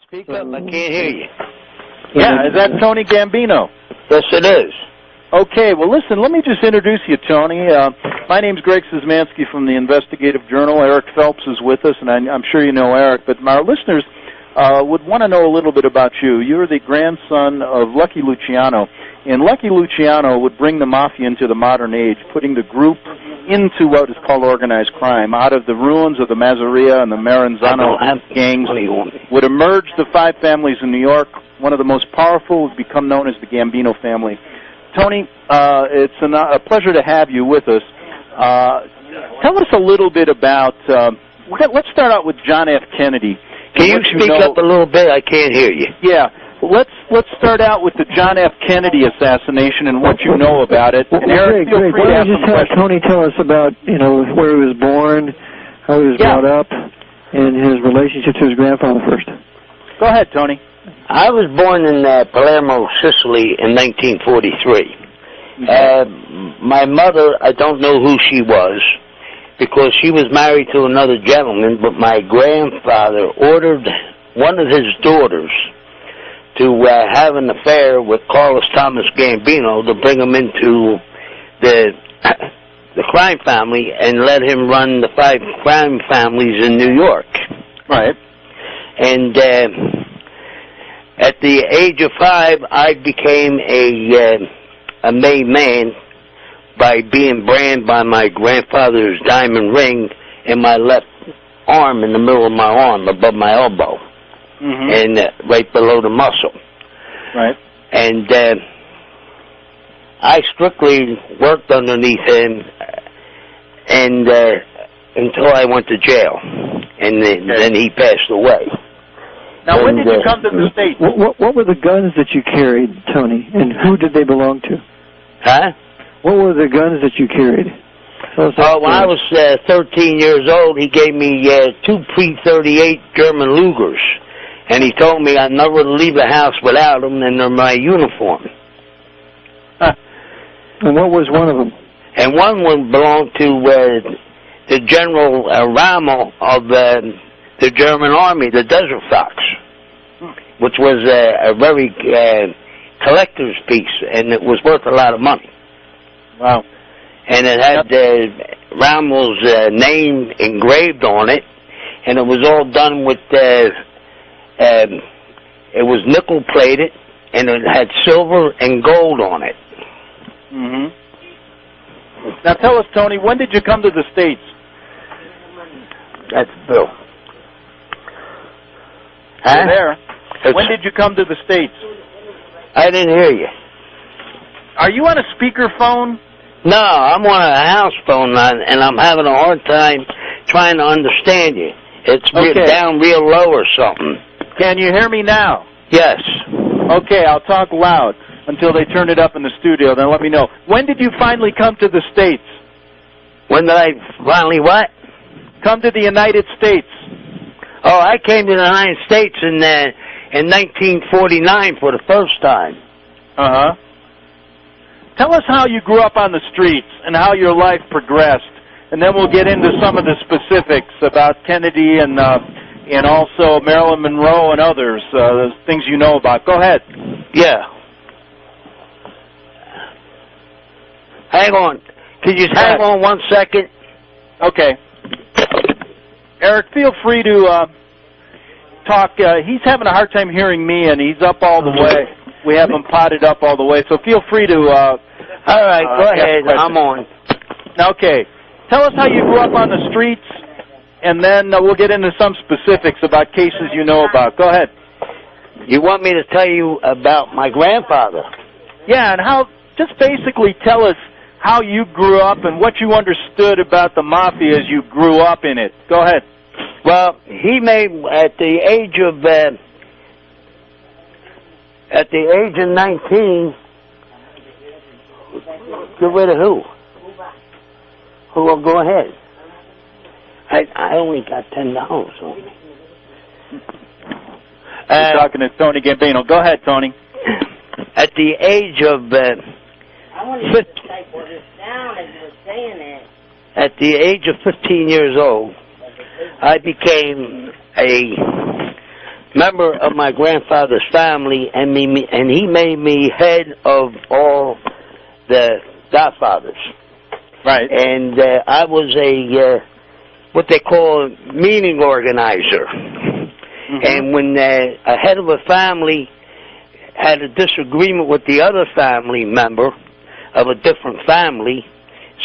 Speak up, I can't hear you. Yeah, is that Tony Gambino? Yes, it is. Okay, well, listen, let me just introduce you, Tony. My name's Greg Szymanski from the Investigative Journal. Eric Phelps is with us, and I'm sure you know Eric, but our listeners would want to know a little bit about you. You're the grandson of Lucky Luciano, and Lucky Luciano would bring the Mafia into the modern age, putting the group into what is called organized crime. Out of the ruins of the Mazzeria and the Maranzano gangs would emerge the five families in New York. One of the most powerful would become known as the Gambino family. Tony, it's a pleasure to have you with us. Tell us a little bit about, let's start out with John F. Kennedy. Can you speak up a little bit? I can't hear you. Yeah. Let's start out with the John F. Kennedy assassination and what you know about it. And Eric, feel free to ask some questions. Tony tell us about, where he was born, how he was brought up, and his relationship to his grandfather first. Go ahead, Tony. I was born in Palermo, Sicily in 1943. My mother, I don't know who she was, because she was married to another gentleman, but my grandfather ordered one of his daughters to have an affair with Carlos Thomas Gambino to bring him into the crime family and let him run the five crime families in New York. Right. And at the age of 5, I became a made man by being branded by my grandfather's diamond ring in my left arm, in the middle of my arm, above my elbow, and right below the muscle. Right. And I strictly worked underneath him, and until I went to jail, and then he passed away. Now, when did you come to the States? What were the guns that you carried, Tony, and who did they belong to? Huh? What were the guns that you carried? When I was 13 years old, he gave me 2 Pre-38 German Lugers, and he told me I'd never leave the house without them, and they're my uniform. Huh. And what was one of them? And one would belong to the General Rommel of the German Army, the Desert Fox, which was a very collector's piece, and it was worth a lot of money. Wow. And it had Rommel's name engraved on it, and it was all done with, it was nickel-plated, and it had silver and gold on it. Now tell us, Tony, when did you come to the States? That's Bill. Huh? There. When did you come to the States? I didn't hear you. Are you on a speakerphone? No, I'm on a house phone, and I'm having a hard time trying to understand you. It's down real low or something. Can you hear me now? Yes. Okay, I'll talk loud until they turn it up in the studio, then let me know. When did you finally come to the States? When did I finally what? Come to the United States. Oh, I came to the United States in 1949 for the first time. Uh-huh. Tell us how you grew up on the streets and how your life progressed, and then we'll get into some of the specifics about Kennedy and also Marilyn Monroe and others, things you know about. Go ahead. Yeah. Hang on. Could you hang on 1 second? Okay. Eric, feel free to talk. He's having a hard time hearing me, and he's up all the way. We have him potted up all the way, so feel free to... all right, go ahead. I'm on. Okay. Tell us how you grew up on the streets, and then we'll get into some specifics about cases you know about. Go ahead. You want me to tell you about my grandfather? Yeah, and how... Just basically tell us how you grew up and what you understood about the Mafia as you grew up in it. Go ahead. Well, he made, at the age of 19, get rid of who? Who will go ahead? I only got $10 on me. You're talking to Tony Gambino. Go ahead, Tony. At the age of at the age of 15 years old, I became a member of my grandfather's family, and he made me head of all the godfathers. Right. And I was a what they call a meeting organizer. Mm-hmm. And when a head of a family had a disagreement with the other family member of a different family,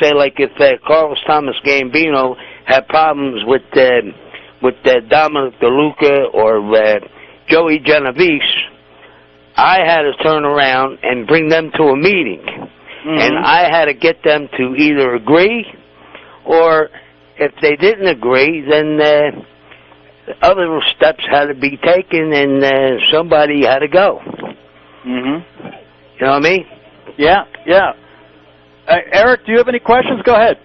say like if Carlos Thomas Gambino had problems with Dominic DeLuca or Joey Genovese, I had to turn around and bring them to a meeting. Mm-hmm. And I had to get them to either agree, or if they didn't agree, then other steps had to be taken, and somebody had to go. Mm-hmm. You know what I mean? Yeah, yeah. Eric, do you have any questions? Go ahead.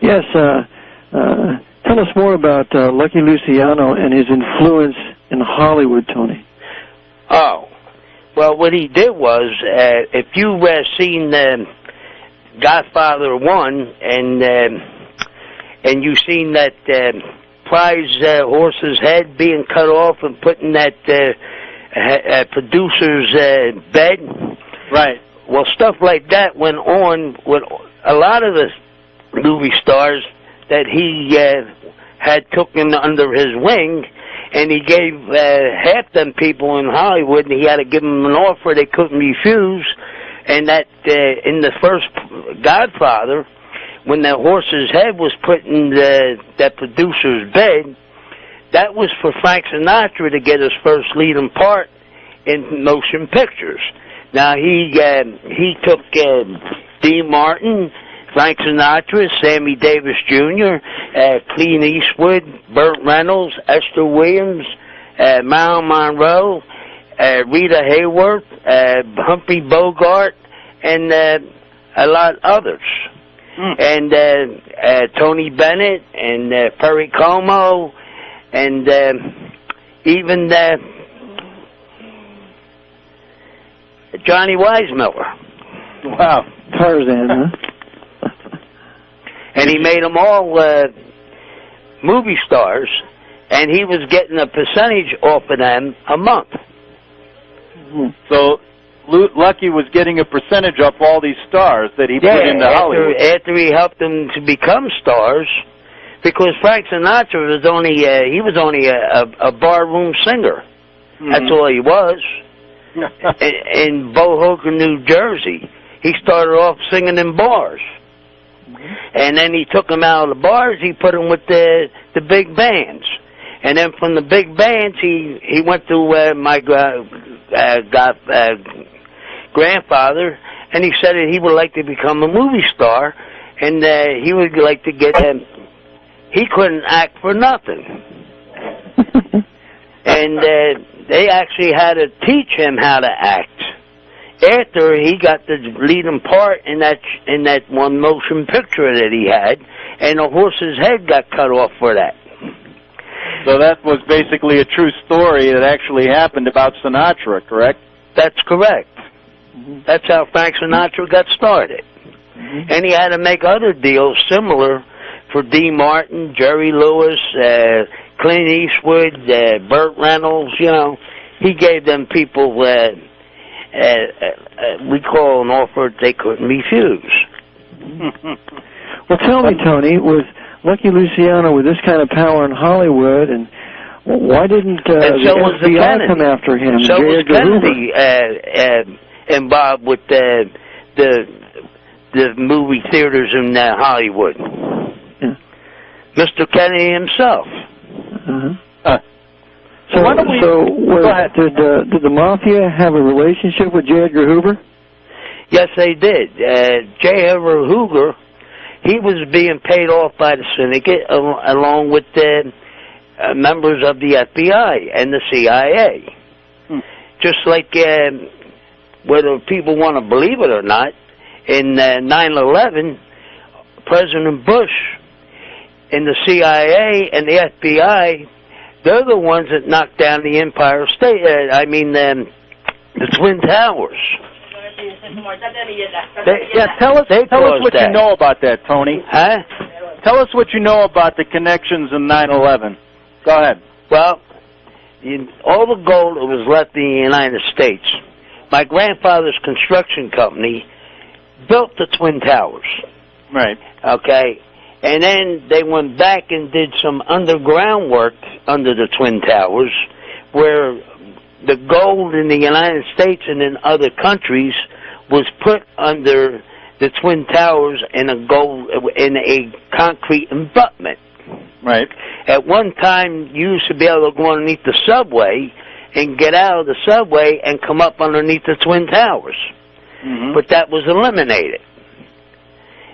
Yes. Tell us more about Lucky Luciano and his influence in Hollywood, Tony. Oh. Well, what he did was, if you've seen Godfather 1 and you've seen that prize horse's head being cut off and put in that producer's bed. Right. Well, stuff like that went on with a lot of the movie stars that he had taken under his wing, and he gave half them people in Hollywood, and he had to give them an offer they couldn't refuse. And that in the first Godfather, when that horse's head was put in that producer's bed, that was for Frank Sinatra to get his first leading part in motion pictures. Now, he took Dean Martin, Frank Sinatra, Sammy Davis Jr., Clint Eastwood, Burt Reynolds, Esther Williams, Marilyn Monroe, Rita Hayworth, Humphrey Bogart, and a lot others. And Tony Bennett, and Perry Como, and even Johnny Weissmuller. Wow. Tarzan, huh? And he made them all movie stars, and he was getting a percentage off of them a month. So Lucky was getting a percentage off all these stars that he put into Hollywood. After he helped them to become stars, because Frank Sinatra was only a barroom singer. Mm-hmm. That's all he was. In Bohoken, New Jersey, he started off singing in bars. And then he took them out of the bars, he put them with the big bands. And then from the big bands, he went to my grandfather, and he said that he would like to become a movie star, and he would like to get him. He couldn't act for nothing. And they actually had to teach him how to act. After he got the leading part in that one motion picture that he had, and the horse's head got cut off for that. So that was basically a true story that actually happened about Sinatra, correct? That's correct. Mm-hmm. That's how Frank Sinatra got started. Mm-hmm. And he had to make other deals similar for Dean Martin, Jerry Lewis, Clint Eastwood, Burt Reynolds. You know, he gave them people we call an offer they couldn't refuse. Well, tell me, Tony, with Lucky Luciano with this kind of power in Hollywood, and why didn't the FBI come after him? So was Kennedy involved with the movie theaters in Hollywood. Yeah. Mr. Kennedy himself. Uh-huh. Go ahead. Did the Mafia have a relationship with J. Edgar Hoover? Yes, they did. J. Edgar Hoover, he was being paid off by the syndicate along with members of the FBI and the CIA. Just like whether people want to believe it or not, in 9/11, President Bush and the CIA and the FBI, they're the ones that knocked down the Empire State. The Twin Towers. Tell us what you know about that, Tony. Huh? Tell us what you know about the connections in 9/11. Go ahead. Well, all the gold that was left in the United States, my grandfather's construction company built the Twin Towers. Right. Okay? And then they went back and did some underground work under the Twin Towers where the gold in the United States and in other countries was put under the Twin Towers in a concrete abutment. Right. At one time, you used to be able to go underneath the subway and get out of the subway and come up underneath the Twin Towers. Mm-hmm. But that was eliminated.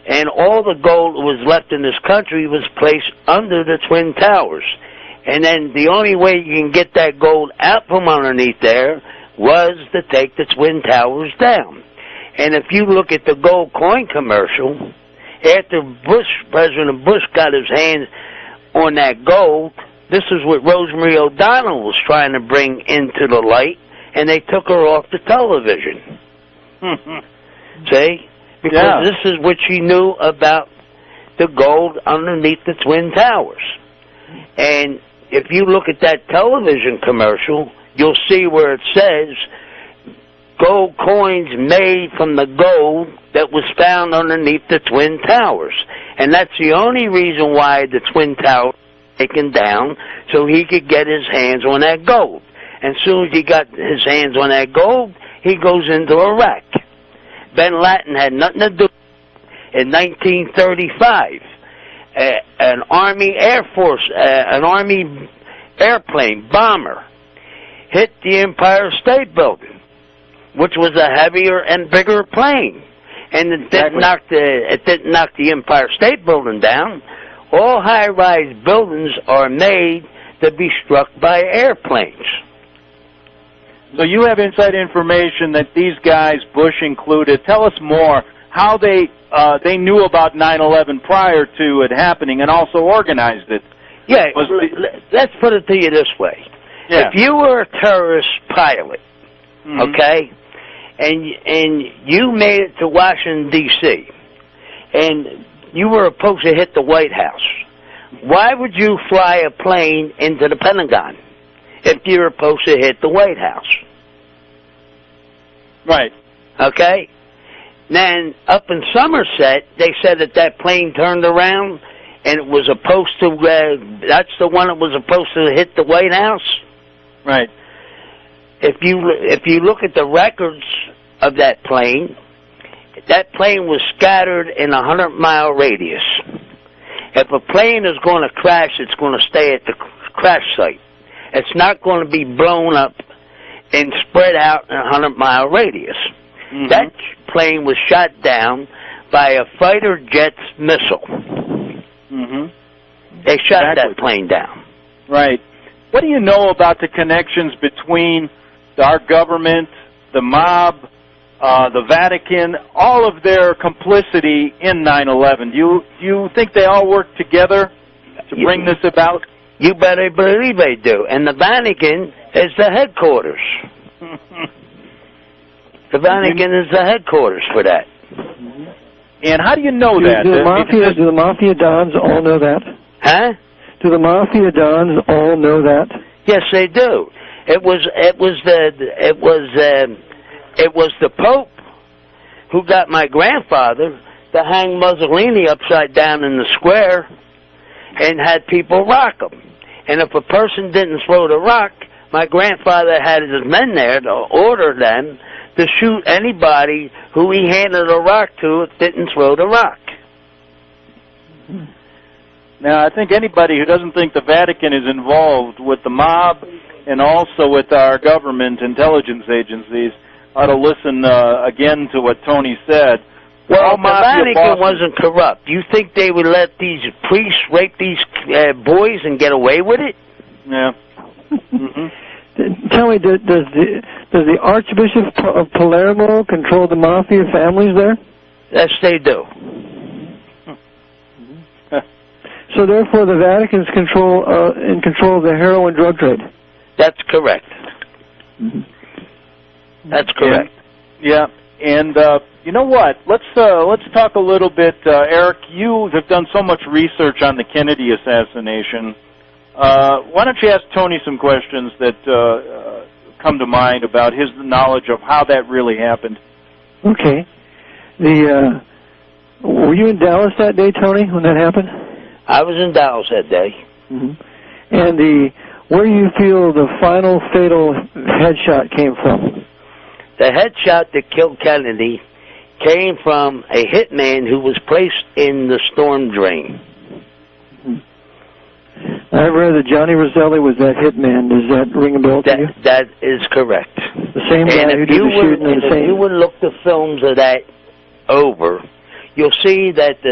And all the gold that was left in this country was placed under the Twin Towers. And then the only way you can get that gold out from underneath there was to take the Twin Towers down. And if you look at the gold coin commercial, after President Bush got his hands on that gold, this is what Rosemary O'Donnell was trying to bring into the light, and they took her off the television. See? Because this is what she knew about the gold underneath the Twin Towers. And if you look at that television commercial, you'll see where it says gold coins made from the gold that was found underneath the Twin Towers. And that's the only reason why the Twin Towers were taken down, so he could get his hands on that gold. And as soon as he got his hands on that gold, he goes into Iraq. Ben Laden had nothing to do. In 1935, an Army Air Force, an Army airplane bomber hit the Empire State Building, which was a heavier and bigger plane. And it didn't knock the Empire State Building down. All high-rise buildings are made to be struck by airplanes. So you have inside information that these guys, Bush included, tell us more how they knew about 9/11 prior to it happening and also organized it. Yeah, let's put it to you this way. Yeah. If you were a terrorist pilot, okay, and you made it to Washington, D.C., and you were supposed to hit the White House, why would you fly a plane into the Pentagon if you were supposed to hit the White House? Right. Okay? Then up in Somerset, they said that plane turned around and it was supposed to, that's the one that was supposed to hit the White House? Right. If you look at the records of that plane was scattered in a 100-mile radius. If a plane is going to crash, it's going to stay at the crash site. It's not going to be blown up and spread out in a 100-mile radius. Mm-hmm. That plane was shot down by a fighter jet's missile. Mm-hmm. They shot that plane down. Right. What do you know about the connections between our government, the mob, the Vatican, all of their complicity in 9/11? Do you think they all work together to bring this about? You better believe they do. And the Vatican is the headquarters. The Vatican is the headquarters for that. And how do you know that? Do the Mafia Dons all know that? Huh? Do the Mafia Dons all know that? Yes, they do. It was the Pope who got my grandfather to hang Mussolini upside down in the square and had people rock him. And if a person didn't throw the rock, my grandfather had his men there to order them to shoot anybody who he handed a rock to that didn't throw the rock. Now, I think anybody who doesn't think the Vatican is involved with the mob and also with our government intelligence agencies ought to listen again to what Tony said. Well, the Vatican wasn't corrupt. You think they would let these priests rape these boys and get away with it? Yeah. Mm-hmm. Tell me, does the Archbishop of Palermo control the mafia families there? Yes, they do. So therefore, the Vatican's in control of the heroin drug trade. That's correct. Mm-hmm. That's correct. Yeah. And you know what? Let's talk a little bit, Eric. You have done so much research on the Kennedy assassination. Why don't you ask Tony some questions that come to mind about his knowledge of how that really happened? Okay. Were you in Dallas that day, Tony, when that happened? I was in Dallas that day. Mm-hmm. And where do you feel the final fatal headshot came from? The headshot that killed Kennedy came from a hitman who was placed in the storm drain. I read that Johnny Roselli was that hitman. Does that ring a bell to you? That is correct. The same guy who did the shooting in the same... If you would look the films of that over, you'll see that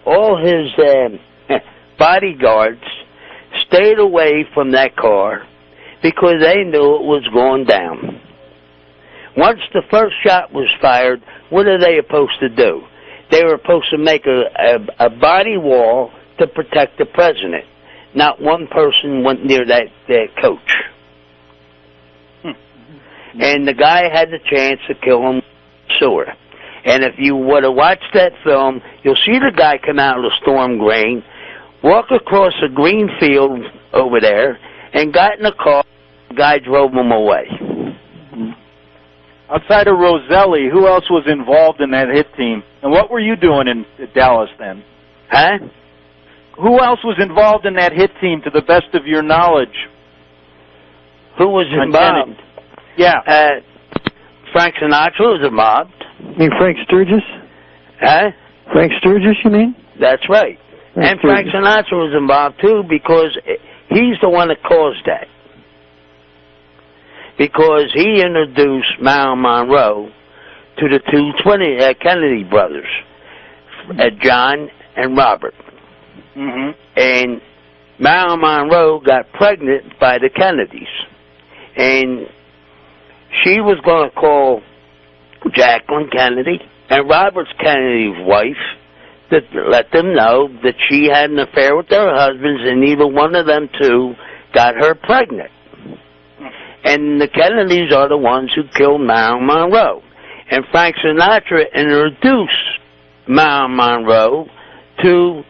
all his bodyguards stayed away from that car because they knew it was going down. Once the first shot was fired, what are they supposed to do? They were supposed to make a body wall to protect the president. Not one person went near that coach. And the guy had the chance to kill him sewer. And if you would have watched that film, you'll see the guy come out of the storm drain, walk across a green field over there, and got in a car. The guy drove him away. Outside of Roselli, who else was involved in that hit team? And what were you doing in Dallas then? Huh? Who else was involved in that hit team, to the best of your knowledge? Who was involved? Yeah. Frank Sinatra was involved. You mean Frank Sturgis? Huh? Frank Sturgis, you mean? That's right. And Frank Sinatra was involved, too, because he's the one that caused that. Because he introduced Marilyn Monroe to the two Kennedy brothers, John and Robert. Mm-hmm. And Marilyn Monroe got pregnant by the Kennedys. And she was going to call Jacqueline Kennedy and Robert Kennedy's wife to let them know that she had an affair with their husbands, and neither one of them two got her pregnant. And the Kennedys are the ones who killed Marilyn Monroe. And Frank Sinatra introduced Marilyn Monroe to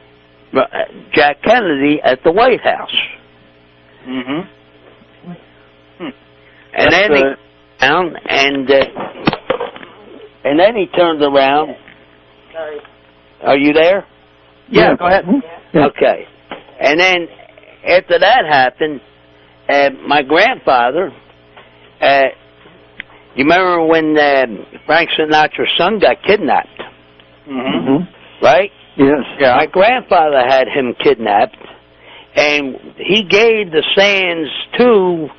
Jack Kennedy at the White House. Mm-hmm. And then he found, and then he turned around. Sorry. Are you there? Yeah, go ahead. Yeah. Okay. And then after that happened, my grandfather, you remember when Frank Sinatra's son got kidnapped? Mm-hmm. Right? Yes. Yeah. My grandfather had him kidnapped, and he gave the sands to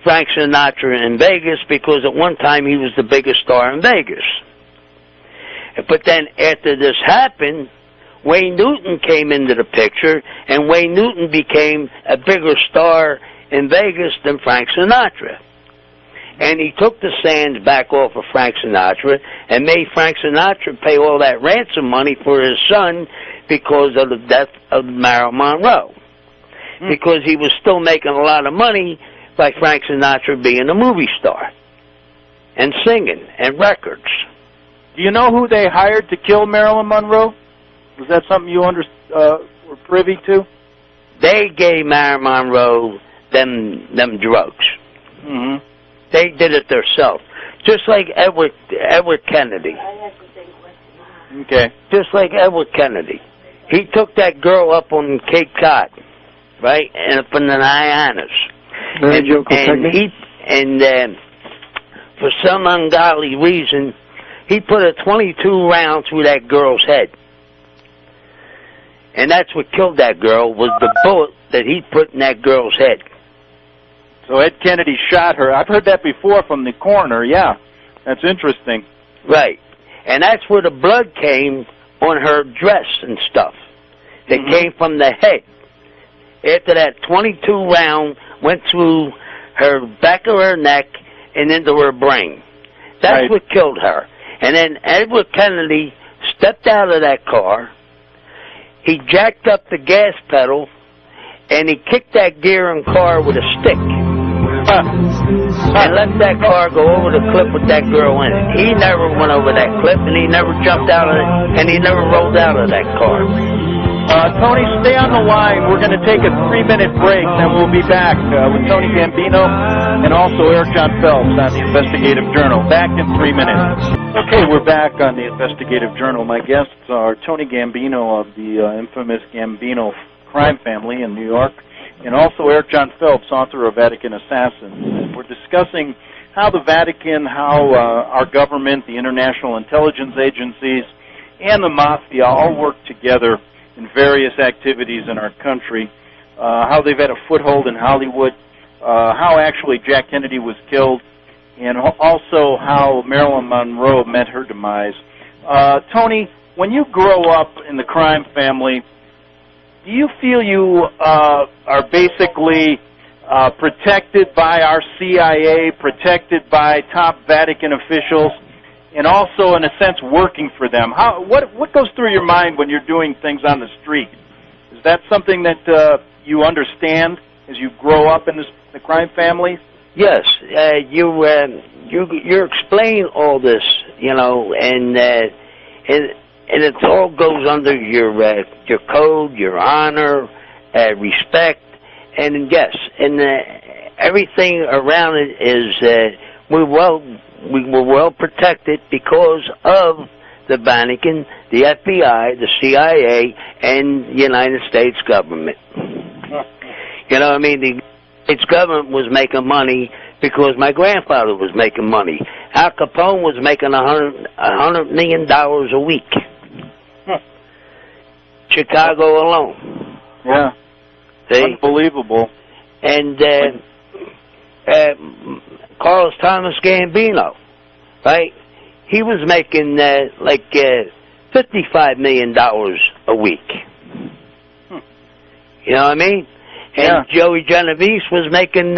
Frank Sinatra in Vegas because at one time he was the biggest star in Vegas. But then after this happened, Wayne Newton came into the picture, and Wayne Newton became a bigger star in Vegas than Frank Sinatra. And he took the sands back off of Frank Sinatra and made Frank Sinatra pay all that ransom money for his son because of the death of Marilyn Monroe. Because he was still making a lot of money by Frank Sinatra being a movie star and singing and records. Do you know who they hired to kill Marilyn Monroe? Was that something you were privy to? They gave Marilyn Monroe them drugs. Mm-hmm. They did it themselves. Just like Edward Kennedy. Okay. Just like Edward Kennedy. He took that girl up on Cape Cod, right? And up in the Hyannis. And for some ungodly reason, he put a .22 round through that girl's head. And that's what killed that girl, was the bullet that he put in that girl's head. So Ed Kennedy shot her. I've heard that before from the coroner, yeah. That's interesting. Right. And that's where the blood came on her dress and stuff. It came from the head. After that .22 round went through her back of her neck and into her brain. That's what killed her. And then Edward Kennedy stepped out of that car. He jacked up the gas pedal, and he kicked that gear and car with a stick. And let that car go over the cliff with that girl in it. He never went over that cliff, and he never jumped out of it, and he never rolled out of that car. Tony, stay on the line. We're going to take a 3-minute break, then we'll be back with Tony Gambino and also Eric John Phelps on the Investigative Journal. Back in 3 minutes. Okay, we're back on the Investigative Journal. My guests are Tony Gambino of the infamous Gambino crime family in New York, and also Eric John Phelps, author of Vatican Assassins. And we're discussing how the Vatican, how our government, the international intelligence agencies, and the mafia all work together in various activities in our country, how they've had a foothold in Hollywood, how actually Jack Kennedy was killed, and also how Marilyn Monroe met her demise. Tony, when you grow up in the crime family, do you feel you are basically protected by our CIA, protected by top Vatican officials, and also, in a sense, working for them? What goes through your mind when you're doing things on the street? Is that something that you understand as you grow up in the crime family? Yes, you explain all this, you know, and it all goes under your code, your honor, respect, and yes, and everything around it is we were well protected because of the Vatican, the FBI, the CIA, and the United States government. You know what I mean? The United States government was making money because my grandfather was making money. Al Capone was making $100 million a week. Chicago alone. Yeah. See? Unbelievable. And Carlos Thomas Gambino, right? He was making like $55 million a week. You know what I mean? And yeah. Joey Genovese was making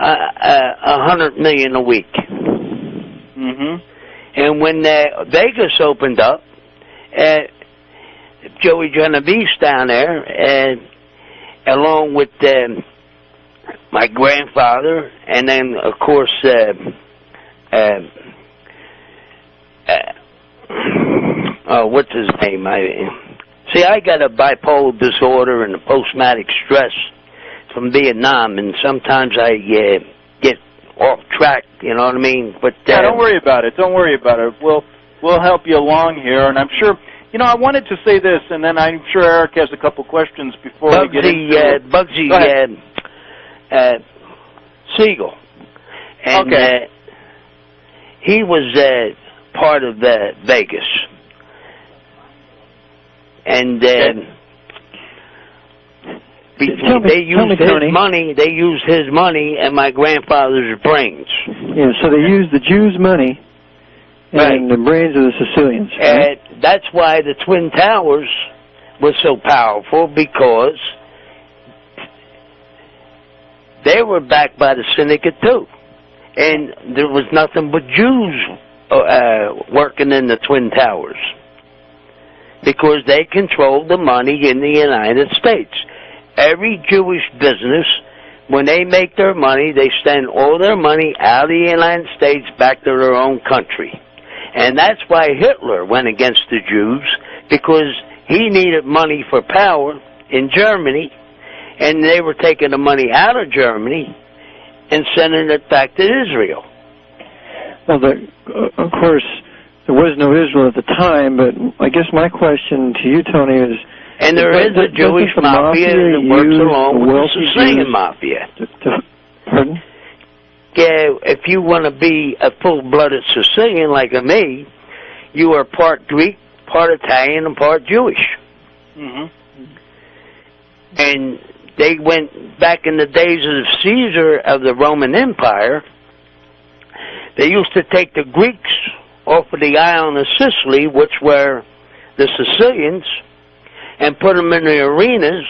$100 million a week. Mm-hmm. And when Vegas opened up, Joey Genovese down there, along with my grandfather, and then of course, what's his name? I got a bipolar disorder and a post-traumatic stress from Vietnam, and sometimes I get off track. You know what I mean? But yeah, don't worry about it. Don't worry about it. We'll help you along here, and I'm sure. You know, I wanted to say this, and then I'm sure Eric has a couple questions before we get into it. Bugsy Siegel, and okay. He was part of Vegas, and they used his money. They used his money and my grandfather's brains. Yeah, so they used the Jews' money and the brains of the Sicilians. Right? That's why the Twin Towers was so powerful, because they were backed by the syndicate too, and there was nothing but Jews working in the Twin Towers, because they controlled the money in the United States. Every Jewish business, when they make their money, they send all their money out of the United States back to their own country. And that's why Hitler went against the Jews, because he needed money for power in Germany, and they were taking the money out of Germany and sending it back to Israel. Well, of course, there was no Israel at the time, but I guess my question to you, Tony, is... And there is a Jewish mafia that works along with the Sicilian mafia. Pardon? Yeah, if you want to be a full-blooded Sicilian like me, you are part Greek, part Italian, and part Jewish. Mm-hmm. And they went back in the days of Caesar of the Roman Empire. They used to take the Greeks off of the island of Sicily, which were the Sicilians, and put them in the arenas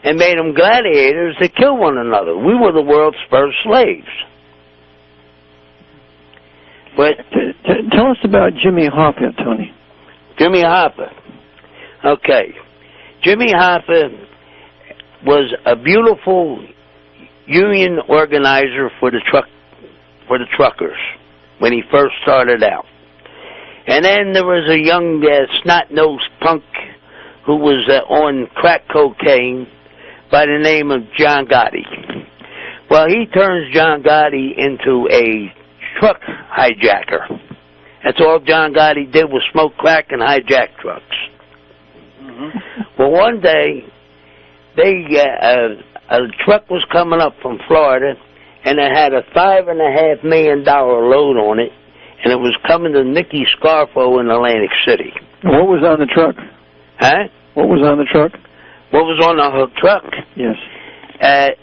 and made them gladiators to kill one another. We were the world's first slaves. But tell us about Jimmy Hoffa, Tony. Jimmy Hoffa. Okay. Jimmy Hoffa was a beautiful union organizer for the truckers when he first started out. And then there was a young snot-nosed punk who was on crack cocaine by the name of John Gotti. Well, he turns John Gotti into a truck hijacker. That's all John Gotti did was smoke crack and hijack trucks. Mm-hmm. Well, one day, a truck was coming up from Florida, and it had a $5.5 million load on it, and it was coming to Nicky Scarfo in Atlantic City. What was on the truck? Huh? What was on the truck? What was on the truck? Yes.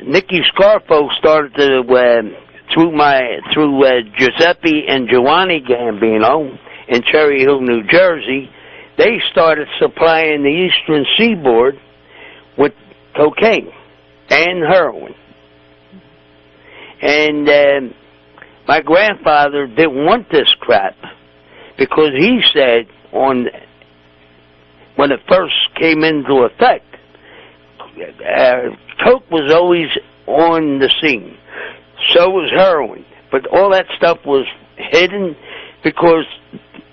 Nicky Scarfo started to through Giuseppe and Giovanni Gambino in Cherry Hill, New Jersey. They started supplying the Eastern Seaboard with cocaine and heroin. And my grandfather didn't want this crap because he said when it first came into effect, coke was always on the scene. So was heroin. But all that stuff was hidden because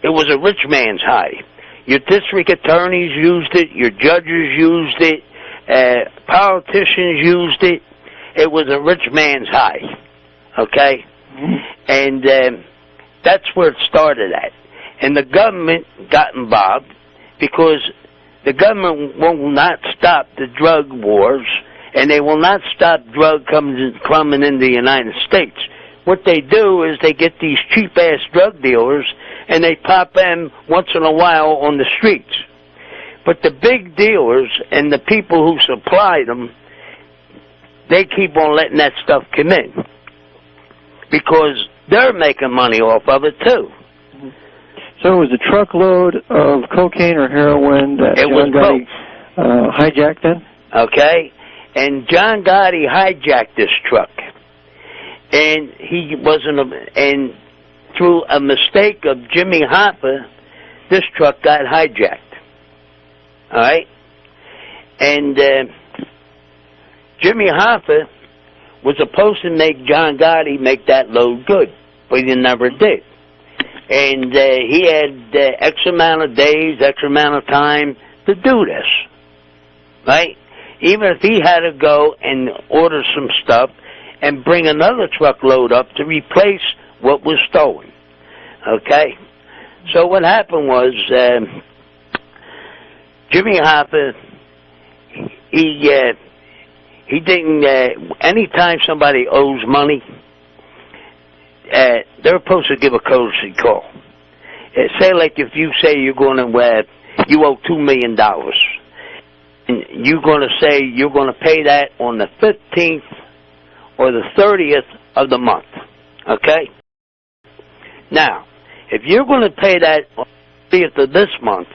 it was a rich man's high. Your district attorneys used it. Your judges used it. Politicians used it. It was a rich man's high. Okay? Mm-hmm. And that's where it started at. And the government got involved because the government will not stop the drug wars, and they will not stop drug coming into the United States. What they do is they get these cheap-ass drug dealers, and they pop them once in a while on the streets. But the big dealers and the people who supply them, they keep on letting that stuff come in because they're making money off of it, too. So it was a truckload of cocaine or heroin that John Gotti hijacked then? Okay. And John Gotti hijacked this truck. And he wasn't, and through a mistake of Jimmy Hoffa, this truck got hijacked. All right? And Jimmy Hoffa was supposed to make John Gotti make that load good, but he never did. And he had X amount of days, X amount of time to do this, right? Even if he had to go and order some stuff and bring another truckload up to replace what was stolen, okay? So what happened was Jimmy Hoffa, he didn't, anytime somebody owes money, they're supposed to give a courtesy call. Say like if you say you're going to, you owe $2 million, and you're going to say you're going to pay that on the 15th or the 30th of the month, okay? Now, if you're going to pay that on the 30th of this month,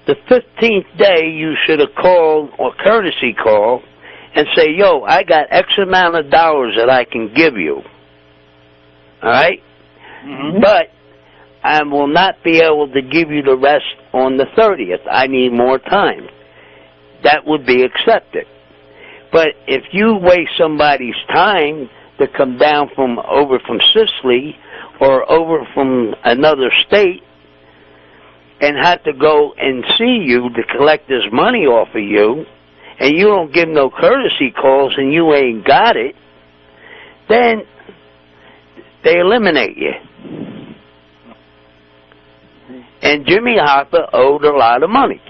the 15th day you should have called or courtesy call and say, yo, I got X amount of dollars that I can give you. All right? Mm-hmm. But I will not be able to give you the rest on the 30th. I need more time. That would be accepted. But if you waste somebody's time to come down over from Sicily or over from another state and have to go and see you to collect this money off of you, and you don't give no courtesy calls and you ain't got it, then they eliminate you. And Jimmy Hoffa owed a lot of money.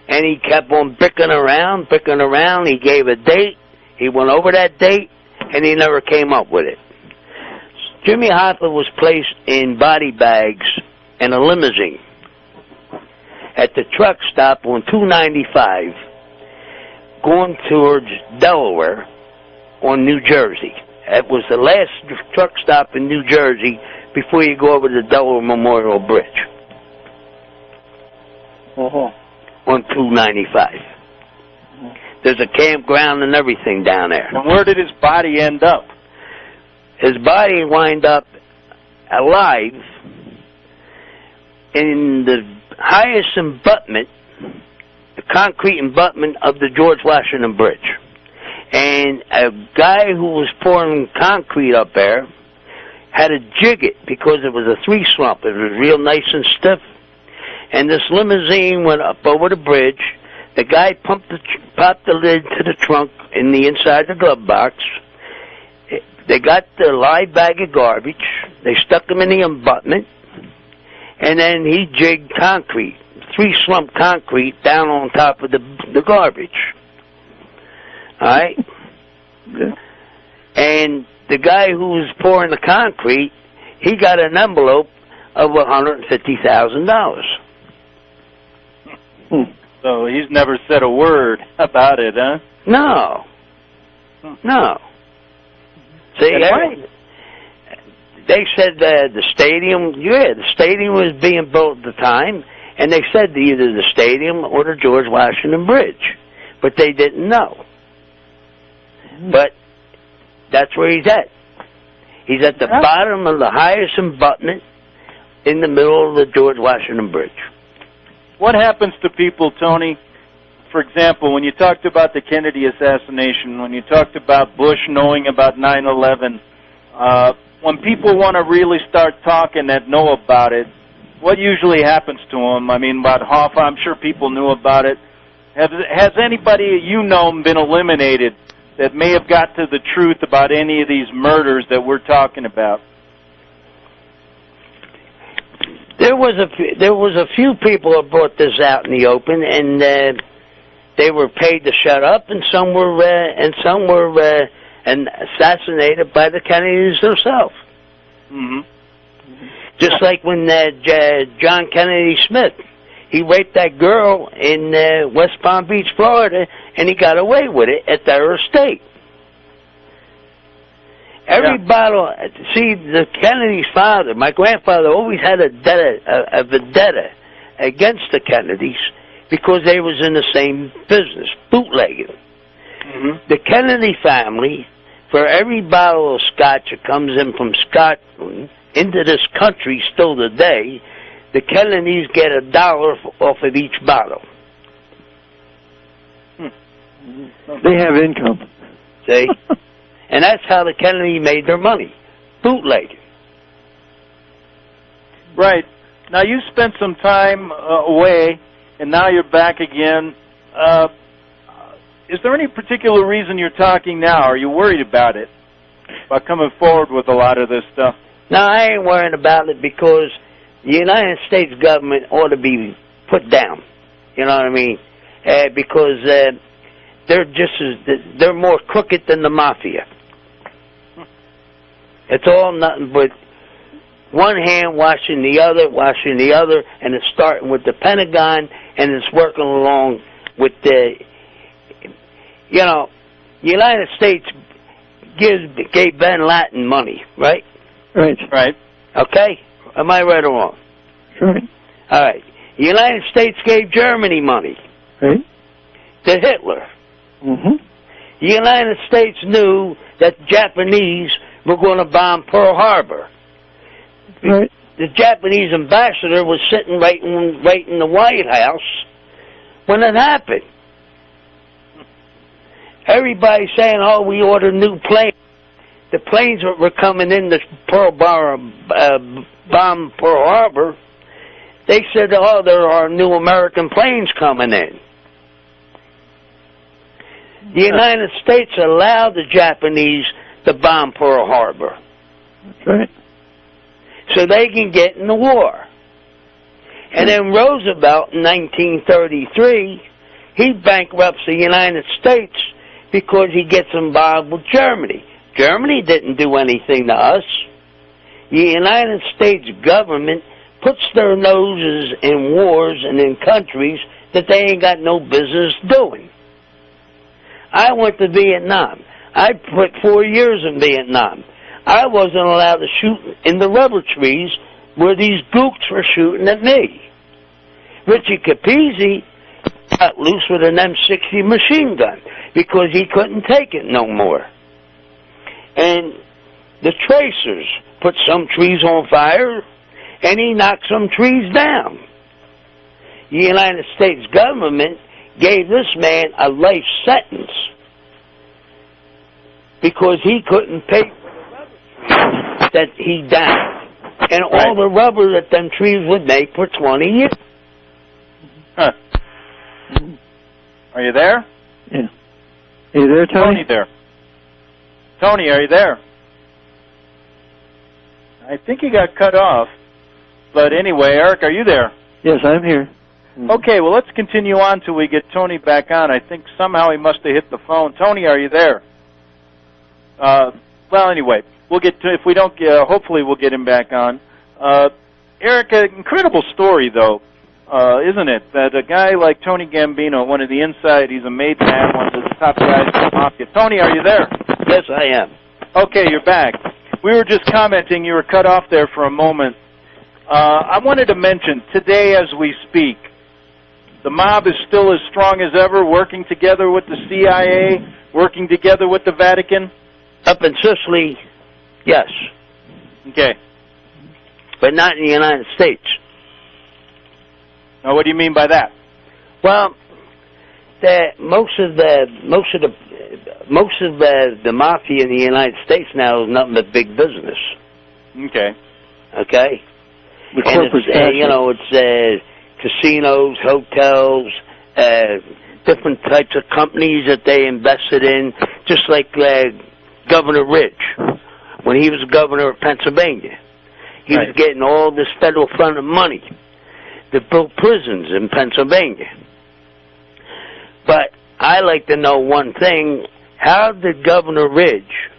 And he kept on picking around. He gave a date. He went over that date, and he never came up with it. Jimmy Hoffa was placed in body bags in a limousine at the truck stop on 295 going towards Delaware on New Jersey. It was the last truck stop in New Jersey before you go over the Delaware Memorial Bridge. Uh-huh. On 295. Uh-huh. There's a campground and everything down there. And where did his body end up? His body wound up alive in the highest abutment, the concrete abutment of the George Washington Bridge. And a guy who was pouring concrete up there had to jig it because it was a 3 slump. It was real nice and stiff. and this limousine went up over the bridge. The guy popped the lid to the trunk in the inside the glove box. They got the live bag of garbage. They stuck them in the abutment, and then he jigged concrete, 3-slump concrete, down on top of the garbage. All right? And the guy who was pouring the concrete, he got an envelope of $150,000. So he's never said a word about it, huh? No. No. See, they said the stadium was being built at the time, and they said either the stadium or the George Washington Bridge, but they didn't know. But that's where he's at. He's at the bottom of the highest abutment in the middle of the George Washington Bridge. What happens to people, Tony, for example, when you talked about the Kennedy assassination, when you talked about Bush knowing about 9/11, when people want to really start talking that know about it, what usually happens to them? I mean, about Hoffa, I'm sure people knew about it. Has anybody you know been eliminated that may have got to the truth about any of these murders that we're talking about? There was a few people that brought this out in the open, and they were paid to shut up, and some were assassinated by the Kennedys themselves. Mm-hmm. Just like when John Kennedy Smith, he raped that girl in West Palm Beach, Florida, and he got away with it at their estate. Every bottle, see, the Kennedy's father, my grandfather, always had a vendetta against the Kennedys because they was in the same business, bootlegging. Mm-hmm. The Kennedy family, for every bottle of scotch that comes in from Scotland into this country still today, the Kennedys get $1 off of each bottle. They have income. See? And that's how the Kennedy made their money, bootlegging. Right. Now, you spent some time away, and now you're back again. Is there any particular reason you're talking now? Are you worried about it, about coming forward with a lot of this stuff? No, I ain't worrying about it because the United States government ought to be put down. You know what I mean? Because they're more crooked than the mafia. It's all nothing but one hand washing the other, and it's starting with the Pentagon, and it's working along with the, the United States gave Bin Laden money, right? Right. Okay? Am I right or wrong? Right. All right. The United States gave Germany money. Right. To Hitler. Mm-hmm. The United States knew that the Japanese were going to bomb Pearl Harbor. Right. The Japanese ambassador was sitting right in the White House when it happened. Everybody saying, "Oh, we ordered new planes." The planes that were coming in to bomb Pearl Harbor, they said, "Oh, there are new American planes coming in." The United States allowed the Japanese to bomb Pearl Harbor. That's right. So they can get in the war. And then Roosevelt in 1933, he bankrupts the United States because he gets involved with Germany. Germany didn't do anything to us. The United States government puts their noses in wars and in countries that they ain't got no business doing. I went to Vietnam. I put 4 years in Vietnam. I wasn't allowed to shoot in the rubber trees where these gooks were shooting at me. Richie Capizzi got loose with an M60 machine gun because he couldn't take it no more. And the tracers put some trees on fire, and he knocked some trees down. The United States government gave this man a life sentence because he couldn't pay for the rubber trees that he downed, and all the rubber that them trees would make for 20 years. Are you there? Yeah. Are you there, Tony? Tony there. Tony, are you there? I think he got cut off. But anyway, Eric, are you there? Yes, I'm here. Okay, well, let's continue on till we get Tony back on. I think somehow he must have hit the phone. Tony, are you there? Well, anyway, we'll get to, if we don't, hopefully we'll get him back on. Eric, an incredible story, though, isn't it? That a guy like Tony Gambino, one of the inside, he's a made man, one of the top guys in the mafia. Tony, are you there? Yes, I am. Okay, you're back. We were just commenting, you were cut off there for a moment. I wanted to mention, today as we speak, the mob is still as strong as ever, working together with the CIA, working together with the Vatican? Up in Sicily, yes. Okay. But not in the United States. Now, what do you mean by that? Well, most of the mafia in the United States now is nothing but big business. Okay. Okay. The corporate it's casinos, hotels, different types of companies that they invested in, just like Governor Ridge, when he was governor of Pennsylvania. He was getting all this federal funded money to build prisons in Pennsylvania. But I like to know one thing: how did Governor Ridge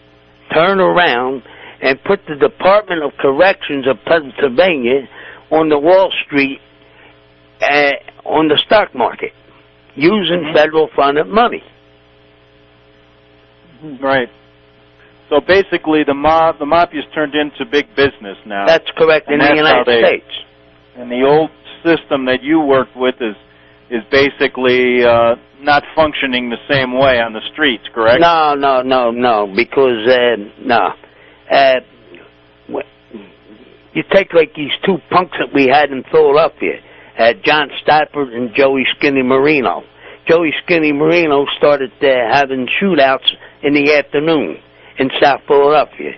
turn around and put the Department of Corrections of Pennsylvania on the Wall Street on the stock market using federal funded money? Right. So basically, the mafia's turned into big business now. That's correct, in the United States. And the old system that you worked with is basically not functioning the same way on the streets, correct? No, because you take like these two punks that we had in Philadelphia, John Stafford and Joey Skinny Marino. Joey Skinny Marino started having shootouts in the afternoon in South Philadelphia.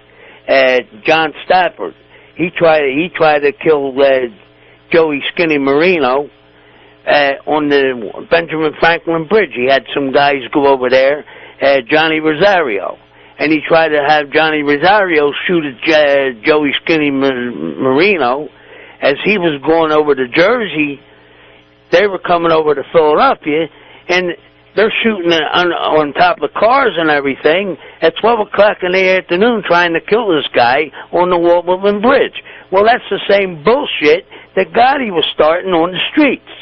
John Stafford, he tried to kill Joey Skinny Marino on the Benjamin Franklin Bridge. He had some guys go over there, Johnny Rosario, and he tried to have Johnny Rosario shoot at Joey Skinny Marino. As he was going over to Jersey, they were coming over to Philadelphia, and they're shooting on top of cars and everything at 12 o'clock in the afternoon trying to kill this guy on the Warbleman Bridge. Well, that's the same bullshit that Gotti was starting on the streets.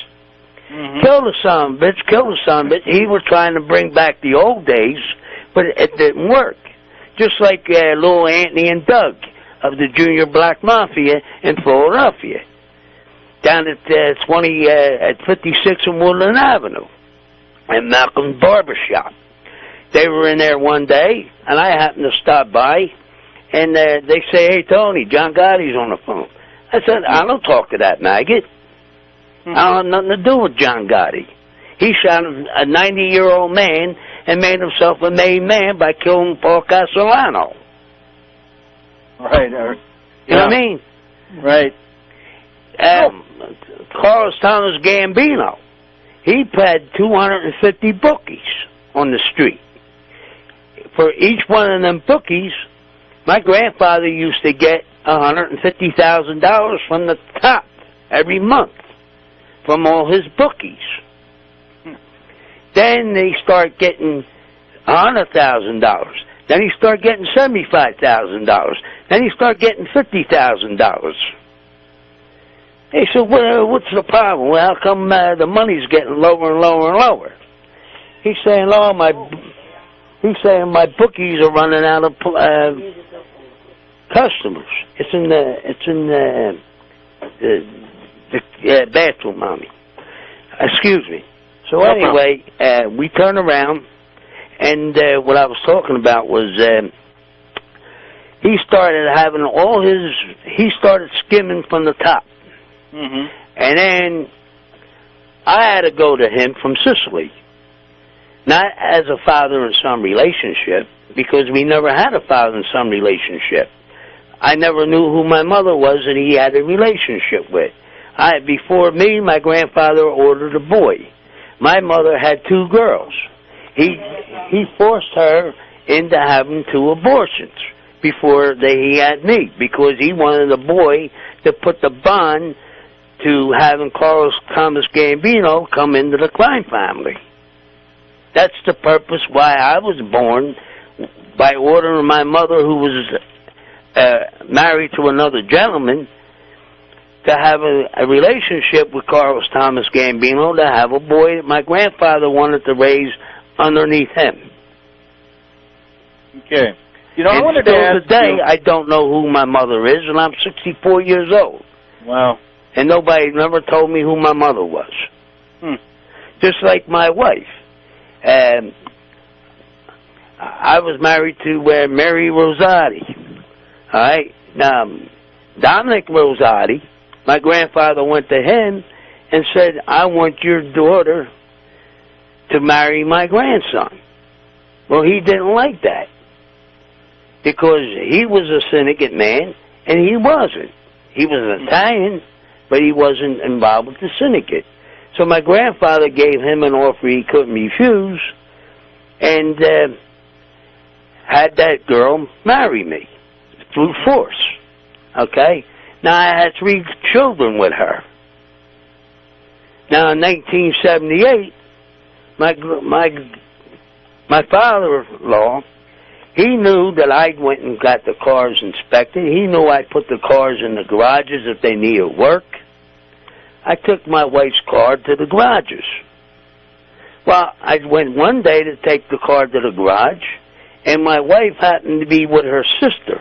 Kill the son of a bitch, kill the son of a bitch. He was trying to bring back the old days, but it didn't work. Just like little Anthony and Doug of the Junior Black Mafia in Philadelphia, down at 56 on Woodland Avenue, and Malcolm's Barbershop. They were in there one day, and I happened to stop by, and they say, "Hey, Tony, John Gotti's on the phone." I said, "I don't talk to that maggot. I don't have nothing to do with John Gotti. He shot a 90-year-old man and made himself a made man by killing Paul Castellano." Right. You know what I mean? Right. Carlos Thomas Gambino, he had 250 bookies on the street. For each one of them bookies, my grandfather used to get $150,000 from the top every month from all his bookies. Then they start getting $100,000. Then he start getting $75,000. Then he start getting $50,000. They said, "What's the problem? Well, how come the money's getting lower and lower and lower?" He's saying, my bookies are running out of customers. It's in the bathroom, mommy. Excuse me. So anyway, we turn around, and what I was talking about was he started having he started skimming from the top. And then I had to go to him from Sicily, not as a father and son relationship, because we never had a father and son relationship. I never knew who my mother was that he had a relationship with. Before me, my grandfather ordered a boy. My mother had 2 girls. He forced her into having 2 abortions before he had me, because he wanted a boy to put the bond to having Carlos Thomas Gambino come into the crime family. That's the purpose why I was born, by ordering my mother, who was married to another gentleman, to have a relationship with Carlos Thomas Gambino, to have a boy that my grandfather wanted to raise underneath him. Okay. You know, and I wanted to ask today, I don't know who my mother is, and I'm 64 years old. Wow. And nobody never told me who my mother was. Just like my wife. I was married to Mary Rosati. All right? Now, Dominic Rosati, my grandfather went to him and said, I want your daughter to marry my grandson. Well, he didn't like that, because he was a syndicate man, and he wasn't. He was an Italian, but he wasn't involved with the syndicate. So my grandfather gave him an offer he couldn't refuse, and had that girl marry me through force. Okay? Now, I had 3 children with her. Now, in 1978, my father-in-law, he knew that I went and got the cars inspected. He knew I put the cars in the garages if they needed work. I took my wife's car to the garages. Well, I went one day to take the car to the garage, and my wife happened to be with her sister.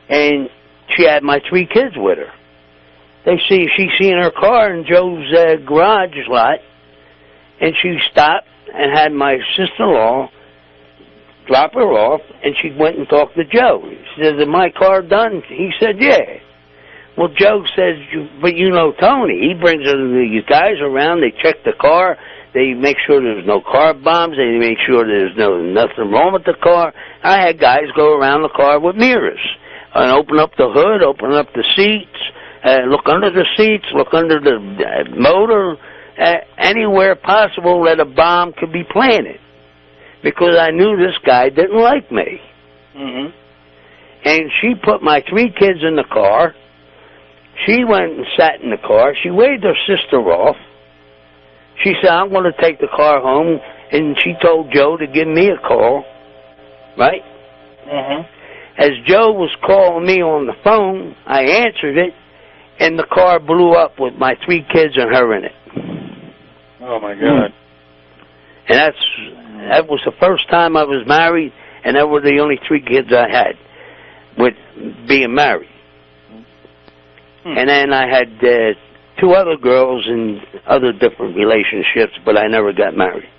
And she had my 3 kids with her. She seen her car in Joe's garage lot, and she stopped and had my sister-in-law drop her off, and she went and talked to Joe. She said, is my car done? He said, yeah. Well, Joe says, but you know Tony. He brings these guys around, they check the car, they make sure there's no car bombs, they make sure there's nothing wrong with the car. I had guys go around the car with mirrors and open up the hood, open up the seats, look under the seats, look under the motor, anywhere possible that a bomb could be planted. Because I knew this guy didn't like me. And she put my 3 kids in the car. She went and sat in the car. She waved her sister off. She said, I'm going to take the car home. And she told Joe to give me a call. Right? As Joe was calling me on the phone, I answered it, and the car blew up with my 3 kids and her in it. Oh, my God. And that was the first time I was married, and that were the only 3 kids I had with being married. And then I had 2 other girls in other different relationships, but I never got married.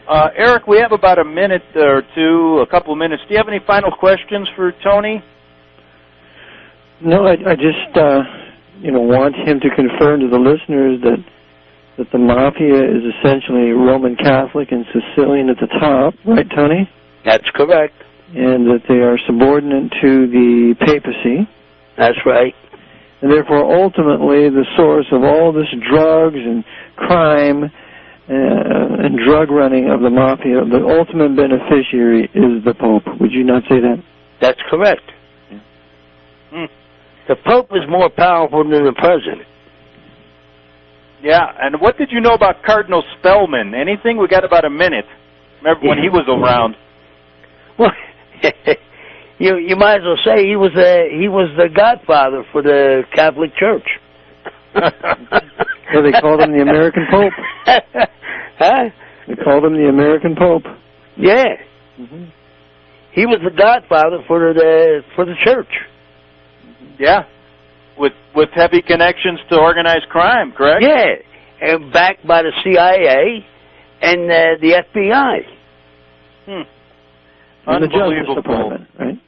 Eric, we have about a minute or two, a couple of minutes. Do you have any final questions for Tony? No, I just want him to confirm to the listeners that the mafia is essentially Roman Catholic and Sicilian at the top, right, Tony? That's correct. And that they are subordinate to the papacy. That's right. And therefore, ultimately, the source of all this drugs and crime and drug running of the mafia, the ultimate beneficiary is the Pope. Would you not say that? That's correct. The Pope is more powerful than the President. Yeah, and what did you know about Cardinal Spellman? Anything? We got about a minute. Remember when he was around? Well, you might as well say he was the godfather for the Catholic Church. Well, they called him the American Pope. Huh? They called him the American Pope. Yeah. He was the godfather for the church. Yeah. With heavy connections to organized crime, correct? Yeah, and backed by the CIA and the FBI. And the Justice Department, right?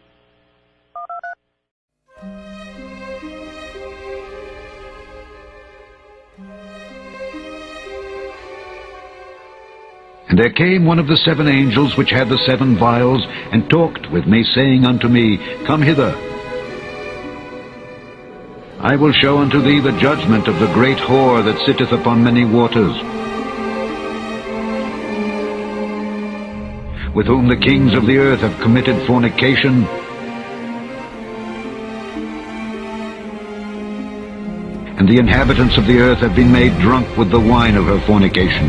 And there came one of the 7 angels which had the 7 vials, and talked with me, saying unto me, Come hither. I will show unto thee the judgment of the great whore that sitteth upon many waters, with whom the kings of the earth have committed fornication, and the inhabitants of the earth have been made drunk with the wine of her fornication.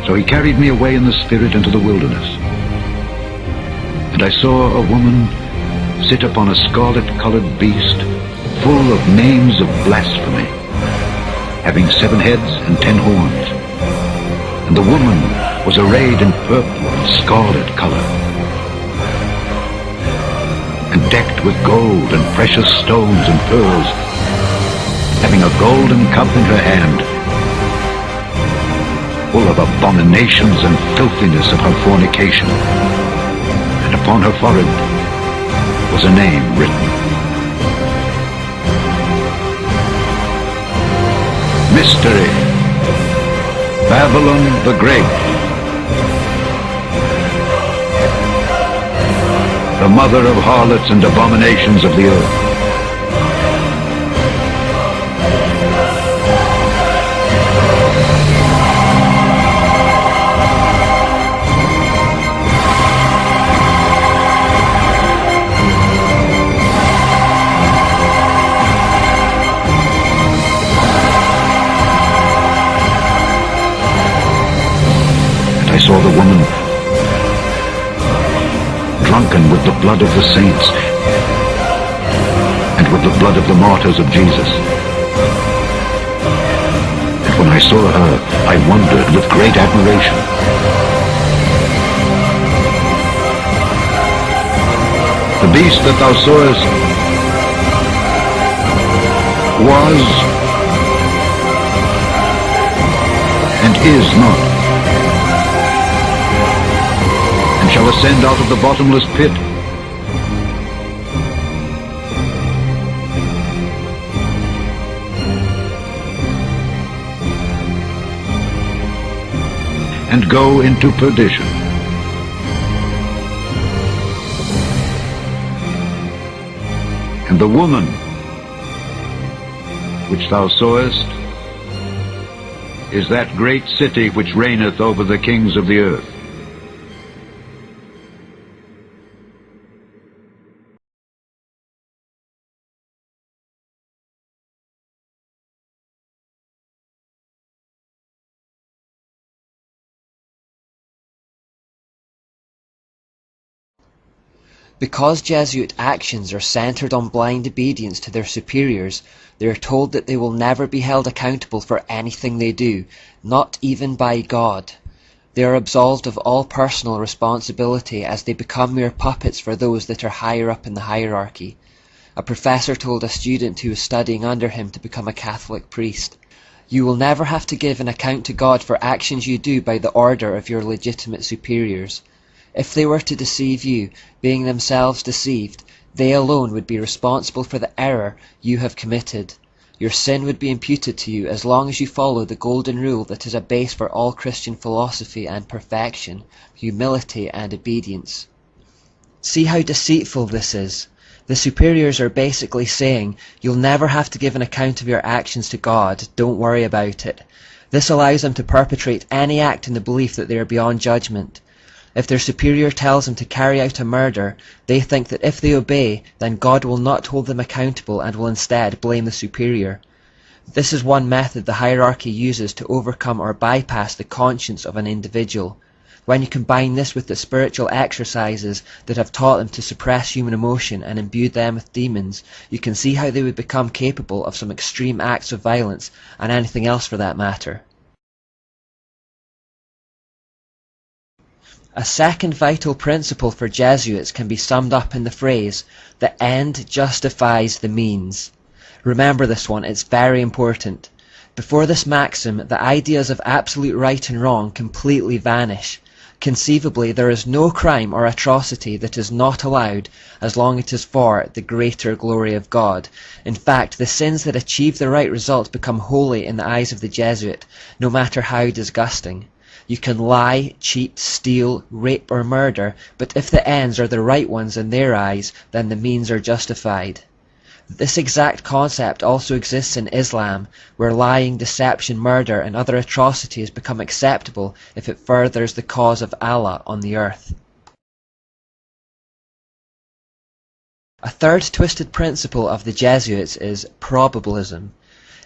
So he carried me away in the spirit into the wilderness, and I saw a woman sit upon a scarlet-colored beast, full of names of blasphemy, having 7 heads and 10 horns. And the woman was arrayed in purple and scarlet color, and decked with gold and precious stones and pearls, having a golden cup in her hand, full of abominations and filthiness of her fornication. And upon her forehead was a name written: Mystery, Babylon the Great, the mother of harlots and abominations of the earth. I saw the woman drunken with the blood of the saints and with the blood of the martyrs of Jesus. And when I saw her, I wondered with great admiration. The beast that thou sawest was and is not, and shall ascend out of the bottomless pit. And go into perdition. And the woman which thou sawest is that great city which reigneth over the kings of the earth. Because Jesuit actions are centered on blind obedience to their superiors, they are told that they will never be held accountable for anything they do, not even by God. They are absolved of all personal responsibility as they become mere puppets for those that are higher up in the hierarchy. A professor told a student who was studying under him to become a Catholic priest, "You will never have to give an account to God for actions you do by the order of your legitimate superiors. If they were to deceive you, being themselves deceived, they alone would be responsible for the error you have committed. Your sin would be imputed to you as long as you follow the golden rule that is a base for all Christian philosophy and perfection, humility and obedience." See how deceitful this is. The superiors are basically saying, you'll never have to give an account of your actions to God, don't worry about it. This allows them to perpetrate any act in the belief that they are beyond judgment. If their superior tells them to carry out a murder, they think that if they obey, then God will not hold them accountable and will instead blame the superior. This is one method the hierarchy uses to overcome or bypass the conscience of an individual. When you combine this with the spiritual exercises that have taught them to suppress human emotion and imbued them with demons, you can see how they would become capable of some extreme acts of violence, and anything else for that matter. A second vital principle for Jesuits can be summed up in the phrase, "the end justifies the means." Remember this one, it's very important. Before this maxim, the ideas of absolute right and wrong completely vanish. Conceivably, there is no crime or atrocity that is not allowed as long as it is for the greater glory of God. In fact, the sins that achieve the right result become holy in the eyes of the Jesuit, no matter how disgusting. You can lie, cheat, steal, rape or murder, but if the ends are the right ones in their eyes, then the means are justified. This exact concept also exists in Islam, where lying, deception, murder and other atrocities become acceptable if it furthers the cause of Allah on the earth. A third twisted principle of the Jesuits is probabilism.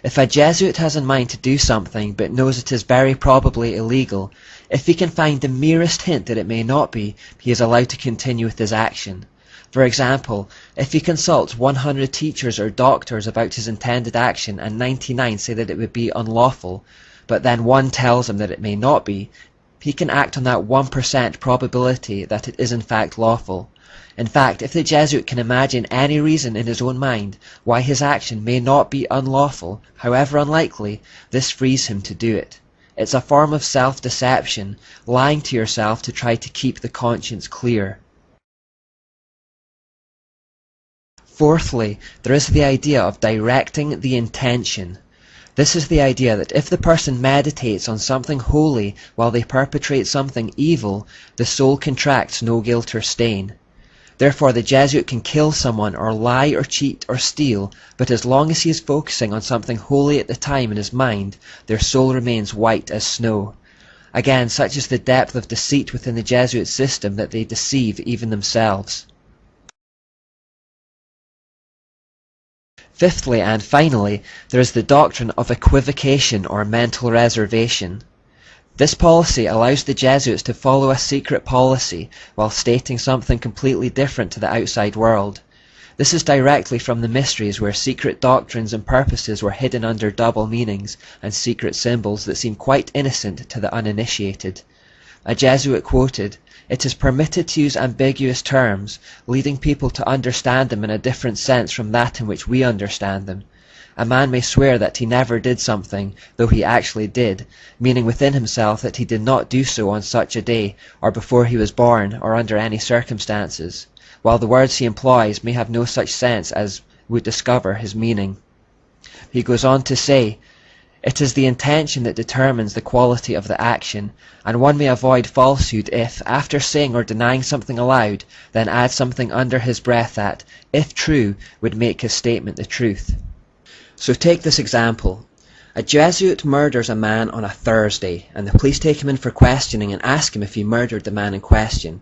If a Jesuit has in mind to do something but knows it is very probably illegal, if he can find the merest hint that it may not be, he is allowed to continue with his action. For example, if he consults 100 teachers or doctors about his intended action and 99 say that it would be unlawful, but then one tells him that it may not be, he can act on that 1% probability that it is in fact lawful. In fact, if the Jesuit can imagine any reason in his own mind why his action may not be unlawful, however unlikely, this frees him to do it. It's a form of self-deception, lying to yourself to try to keep the conscience clear. Fourthly, there is the idea of directing the intention. This is the idea that if the person meditates on something holy while they perpetrate something evil, the soul contracts no guilt or stain. Therefore the Jesuit can kill someone or lie or cheat or steal, but as long as he is focusing on something holy at the time in his mind, their soul remains white as snow. Again, such is the depth of deceit within the Jesuit system that they deceive even themselves. Fifthly and finally, there is the doctrine of equivocation or mental reservation. This policy allows the Jesuits to follow a secret policy while stating something completely different to the outside world. This is directly from the mysteries where secret doctrines and purposes were hidden under double meanings and secret symbols that seem quite innocent to the uninitiated. A Jesuit quoted, "It is permitted to use ambiguous terms, leading people to understand them in a different sense from that in which we understand them. A man may swear that he never did something, though he actually did, meaning within himself that he did not do so on such a day, or before he was born, or under any circumstances, while the words he employs may have no such sense as would discover his meaning." He goes on to say, "It is the intention that determines the quality of the action, and one may avoid falsehood if, after saying or denying something aloud, then add something under his breath that, if true, would make his statement the truth." So take this example. A Jesuit murders a man on a Thursday, and the police take him in for questioning and ask him if he murdered the man in question.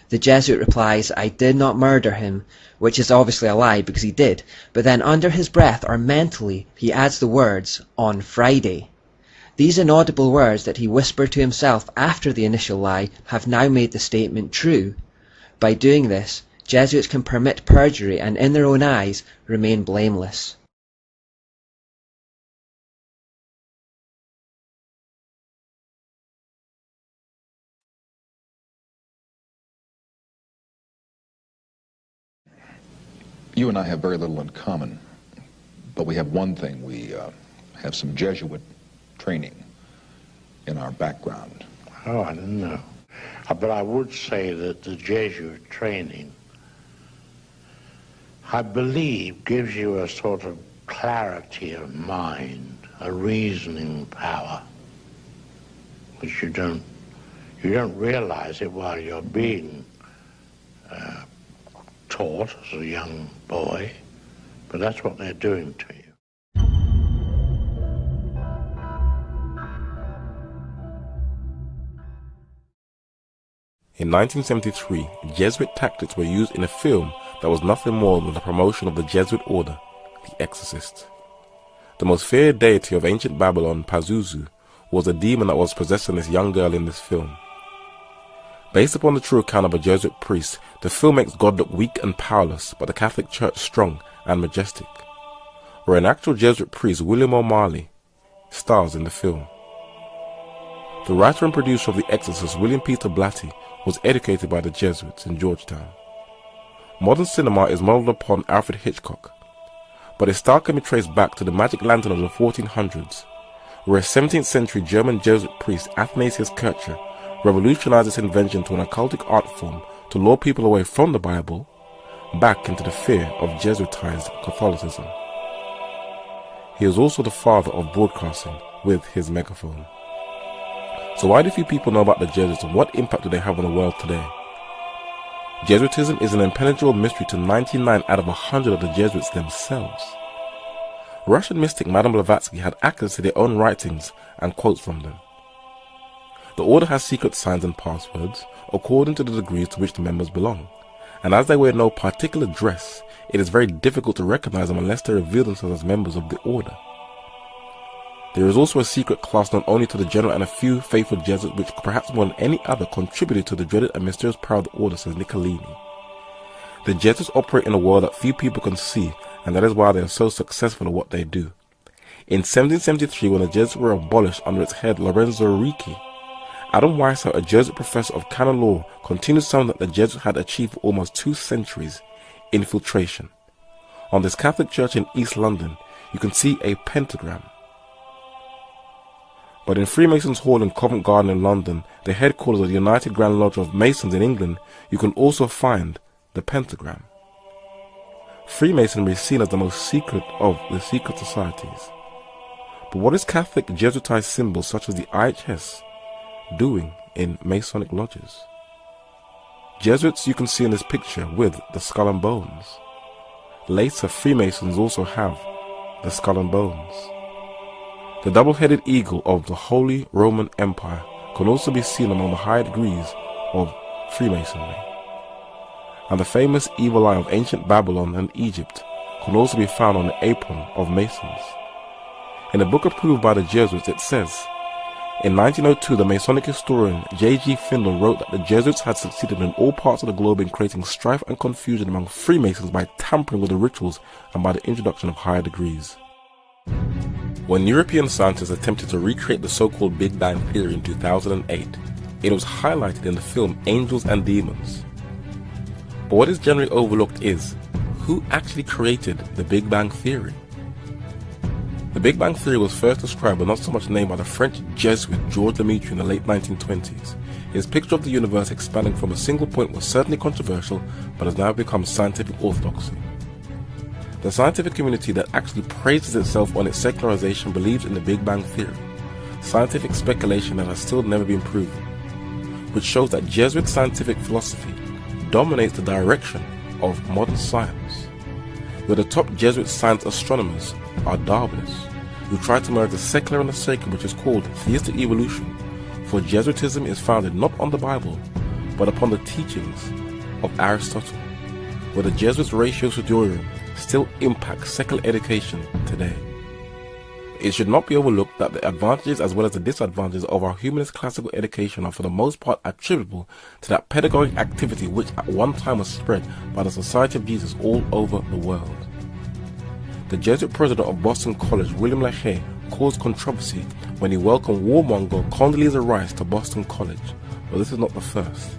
The Jesuit replies, "I did not murder him," which is obviously a lie because he did, but then under his breath or mentally he adds the words, "on Friday." These inaudible words that he whispered to himself after the initial lie have now made the statement true. By doing this, Jesuits can permit perjury and in their own eyes remain blameless. You and I have very little in common, but we have one thing. We have some Jesuit training in our background. Oh, I don't know. But I would say that the Jesuit training, I believe, gives you a sort of clarity of mind, a reasoning power, which you don't realize it while you're being taught as a young boy, but that's what they're doing to you. In 1973, Jesuit tactics were used in a film that was nothing more than the promotion of the Jesuit order, The Exorcist. The most feared deity of ancient Babylon, Pazuzu, was a demon that was possessing this young girl in this film. Based upon the true account of a Jesuit priest, the film makes God look weak and powerless, but the Catholic Church strong and majestic. Where an actual Jesuit priest, William O'Malley, stars in the film. The writer and producer of The Exorcist, William Peter Blatty, was educated by the Jesuits in Georgetown. Modern cinema is modeled upon Alfred Hitchcock, but its style can be traced back to the magic lantern of the 1400s, where a 17th century German Jesuit priest, Athanasius Kircher, revolutionized its invention to an occultic art form to lure people away from the Bible back into the fear of Jesuitized Catholicism. He is also the father of broadcasting with his megaphone. So why do few people know about the Jesuits, and what impact do they have on the world today? Jesuitism is an impenetrable mystery to 99 out of 100 of the Jesuits themselves. Russian mystic Madame Blavatsky had access to their own writings and quotes from them. The order has secret signs and passwords according to the degrees to which the members belong, and as they wear no particular dress, it is very difficult to recognize them unless they reveal themselves as members of the order. There is also a secret class known only to the general and a few faithful Jesuits, which perhaps more than any other contributed to the dreaded and mysterious power of the order, says Niccolini. The Jesuits operate in a world that few people can see, and that is why they are so successful at what they do. In 1773, when the Jesuits were abolished under its head Lorenzo Ricci, Adam Weishaupt, a Jesuit professor of canon law, continued something that the Jesuits had achieved for almost 2 centuries: infiltration. On this Catholic church in East London, you can see a pentagram. But in Freemasons' Hall in Covent Garden in London, the headquarters of the United Grand Lodge of Masons in England, you can also find the pentagram. Freemasonry is seen as the most secret of the secret societies. But what is Catholic Jesuitized symbols such as the IHS doing in Masonic lodges? Jesuits you can see in this picture with the skull and bones. Later, Freemasons also have the skull and bones. The double-headed eagle of the Holy Roman Empire can also be seen among the higher degrees of Freemasonry. And the famous evil eye of ancient Babylon and Egypt can also be found on the apron of Masons. In a book approved by the Jesuits, it says, in 1902, the Masonic historian J.G. Findle wrote that the Jesuits had succeeded in all parts of the globe in creating strife and confusion among Freemasons by tampering with the rituals and by the introduction of higher degrees. When European scientists attempted to recreate the so-called Big Bang Theory in 2008, it was highlighted in the film Angels and Demons. But what is generally overlooked is, who actually created the Big Bang Theory? The Big Bang Theory was first described but not so much named by the French Jesuit Georges Lemaitre in the late 1920s. His picture of the universe expanding from a single point was certainly controversial, but has now become scientific orthodoxy. The scientific community that actually praises itself on its secularization believes in the Big Bang Theory, scientific speculation that has still never been proven, which shows that Jesuit scientific philosophy dominates the direction of modern science, where the top Jesuit science astronomers are Darwinists, who try to merge the secular and the sacred, which is called theistic evolution, for Jesuitism is founded not on the Bible, but upon the teachings of Aristotle, where the Jesuits' ratio studiorum still impacts secular education today. It should not be overlooked that the advantages as well as the disadvantages of our humanist classical education are for the most part attributable to that pedagogic activity which at one time was spread by the Society of Jesus all over the world. The Jesuit president of Boston College, William LaHaye, caused controversy when he welcomed warmonger Condoleezza Rice to Boston College, but this is not the first.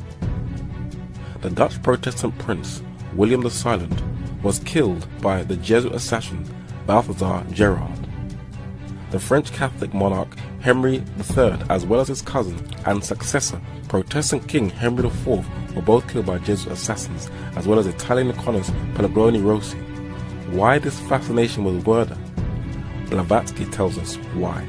The Dutch Protestant prince, William the Silent, was killed by the Jesuit assassin Balthazar Gerard. The French Catholic monarch Henry III, as well as his cousin and successor, Protestant King Henry IV, were both killed by Jesuit assassins, as well as Italian economist Pellegrino Rossi. Why this fascination with murder? Blavatsky tells us why.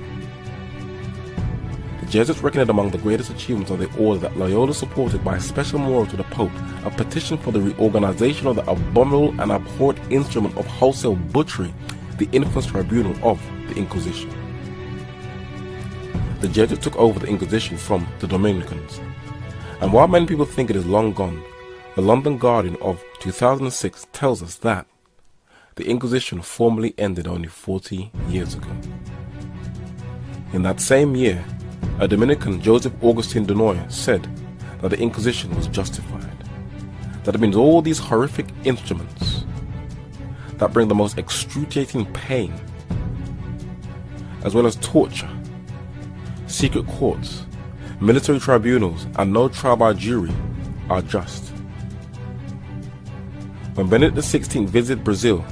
The Jesuits reckoned among the greatest achievements of the order that Loyola supported by a special memorial to the Pope a petition for the reorganization of the abominable and abhorrent instrument of wholesale butchery, the infamous tribunal of the Inquisition. The Jesuits took over the Inquisition from the Dominicans, and while many people think it is long gone, the London Guardian of 2006 tells us that the Inquisition formally ended only 40 years ago. In that same year, a Dominican, Joseph Augustine de Noy, said that the Inquisition was justified. That it means all these horrific instruments that bring the most excruciating pain, as well as torture, secret courts, military tribunals, and no trial by jury are just. When Benedict XVI visited Brazil,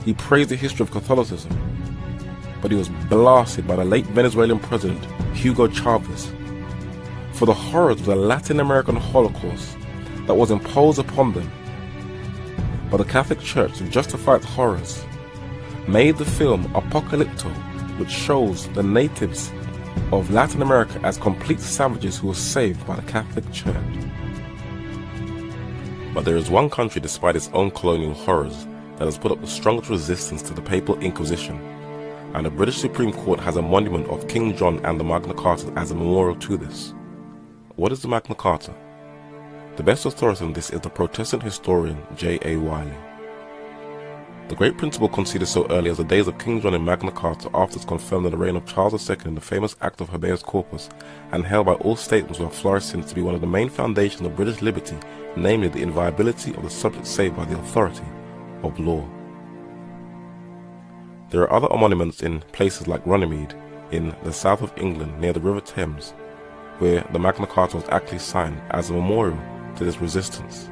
he praised the history of Catholicism, but he was blasted by the late Venezuelan president Hugo Chavez for the horrors of the Latin American Holocaust that was imposed upon them. But the Catholic Church, to justify its horrors, made the film Apocalypto, which shows the natives of Latin America as complete savages who were saved by the Catholic Church. But there is one country, despite its own colonial horrors, that has put up the strongest resistance to the Papal Inquisition, and the British Supreme Court has a monument of King John and the Magna Carta as a memorial to this. What is the Magna Carta? The best authority on this is the Protestant historian J.A. Wiley. The great principle conceded so early as the days of King John in Magna Carta, afterwards confirmed in the reign of Charles II in the famous Act of Habeas Corpus, and held by all statesmen who have flourished since to be one of the main foundations of British liberty, namely the inviolability of the subject saved by the authority of law. There are other monuments in places like Runnymede, in the south of England near the River Thames, where the Magna Carta was actually signed as a memorial to this resistance.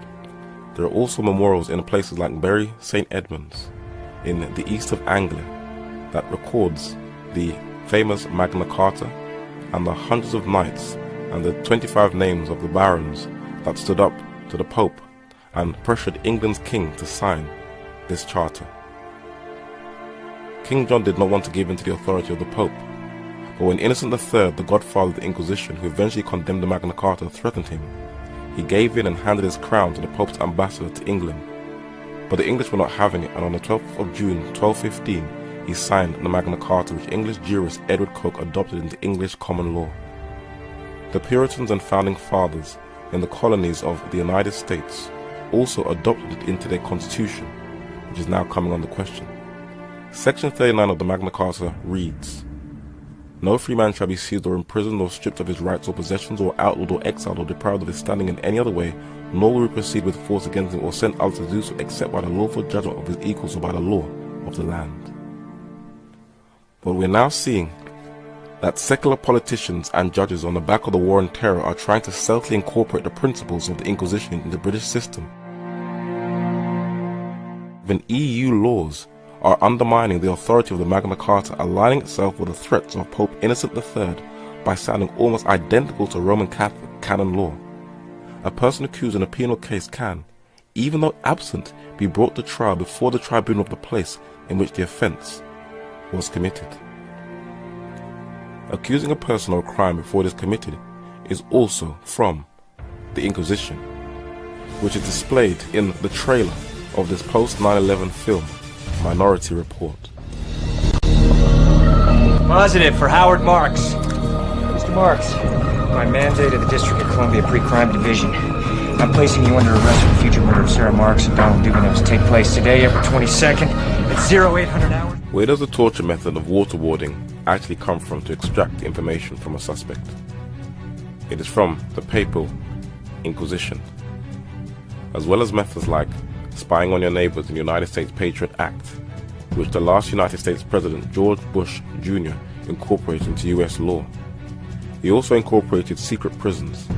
There are also memorials in places like Bury St. Edmunds in the east of Anglia that records the famous Magna Carta and the hundreds of knights and the 25 names of the barons that stood up to the Pope and pressured England's king to sign this charter. King John did not want to give in to the authority of the Pope, but when Innocent III, the godfather of the Inquisition, who eventually condemned the Magna Carta, threatened him, he gave in and handed his crown to the Pope's ambassador to England. But the English were not having it, and on the 12th of June 1215 he signed the Magna Carta, which English jurist Edward Coke adopted into English common law. The Puritans and Founding Fathers in the colonies of the United States also adopted it into their constitution, which is now coming under question. Section 39 of the Magna Carta reads, "No free man shall be seized or imprisoned or stripped of his rights or possessions or outlawed or exiled or deprived of his standing in any other way, nor will we proceed with force against him or send others to do so except by the lawful judgment of his equals or by the law of the land." But we're now seeing that secular politicians and judges on the back of the war on terror are trying to stealthily incorporate the principles of the Inquisition into the British system. Even EU laws are undermining the authority of the Magna Carta, aligning itself with the threats of Pope Innocent III by sounding almost identical to Roman Catholic canon law. A person accused in a penal case can, even though absent, be brought to trial before the tribunal of the place in which the offence was committed. Accusing a person of a crime before it is committed is also from the Inquisition, which is displayed in the trailer of this post-9/11 film, Minority Report. Positive for Howard Marks. Mr. Marks, by mandate of the District of Columbia Pre-Crime Division, I'm placing you under arrest for the future murder of Sarah Marks and Donald Duganev to take place today, April 22nd, at 0800 hours. Where does the torture method of waterboarding actually come from to extract information from a suspect? It is from the Papal Inquisition, as well as methods like spying on your neighbors in the United States Patriot Act, which the last United States President George Bush Jr. incorporated into US law. He also incorporated secret prisons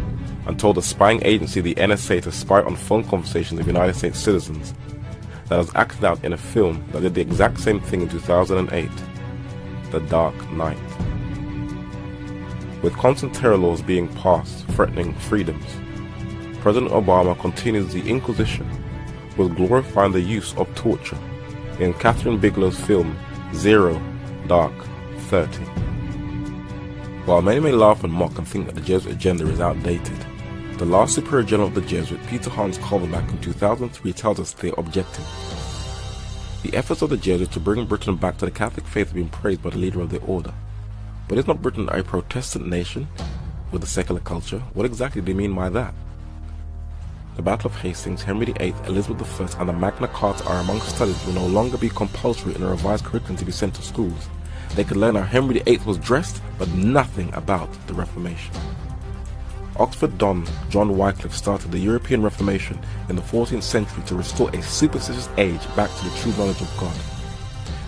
and told the spying agency, the NSA, to spy on phone conversations of United States citizens. That was acted out in a film that did the exact same thing in 2008, The Dark Knight. With constant terror laws being passed threatening freedoms, President Obama continues the Inquisition with glorifying the use of torture in Catherine Bigelow's film Zero Dark 30. While many may laugh and mock and think that the Jesuit agenda is outdated, the last Superior General of the Jesuit, Peter Hans Culver, back in 2003 tells us their objective. The efforts of the Jesuits to bring Britain back to the Catholic faith have been praised by the leader of the order. But is not Britain a Protestant nation with a secular culture? What exactly do they mean by that? The Battle of Hastings, Henry VIII, Elizabeth I, and the Magna Carta are among studies that will no longer be compulsory in a revised curriculum to be sent to schools. They could learn how Henry VIII was dressed, but nothing about the Reformation. Oxford Don John Wycliffe started the European Reformation in the 14th century to restore a superstitious age back to the true knowledge of God.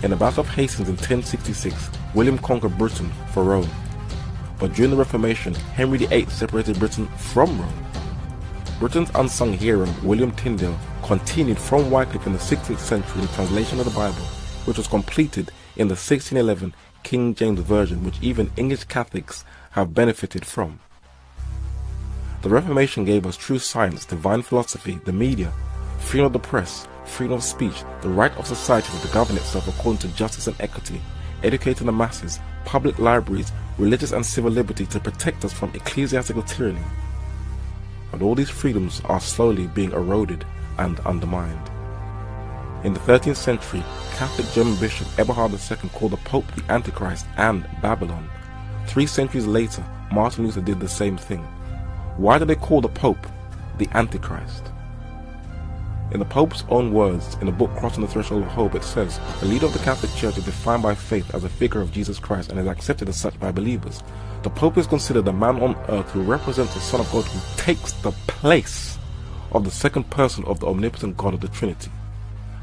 In the Battle of Hastings in 1066, William conquered Britain for Rome. But during the Reformation, Henry VIII separated Britain from Rome. Britain's unsung hero, William Tyndale, continued from Wycliffe in the 16th century in the translation of the Bible, which was completed in the 1611 King James Version, which even English Catholics have benefited from. The Reformation gave us true science, divine philosophy, the media, freedom of the press, freedom of speech, the right of society to govern itself according to justice and equity, educating the masses, public libraries, religious and civil liberty to protect us from ecclesiastical tyranny. And all these freedoms are slowly being eroded and undermined. In the 13th century, Catholic German Bishop Eberhard II called the Pope the Antichrist and Babylon. 3 centuries later, Martin Luther did the same thing. Why do they call the Pope the Antichrist? In the Pope's own words, in the book Crossing the Threshold of Hope, it says, the leader of the Catholic Church is defined by faith as a figure of Jesus Christ and is accepted as such by believers. The Pope is considered the man on earth who represents the Son of God, who takes the place of the second person of the omnipotent God of the Trinity.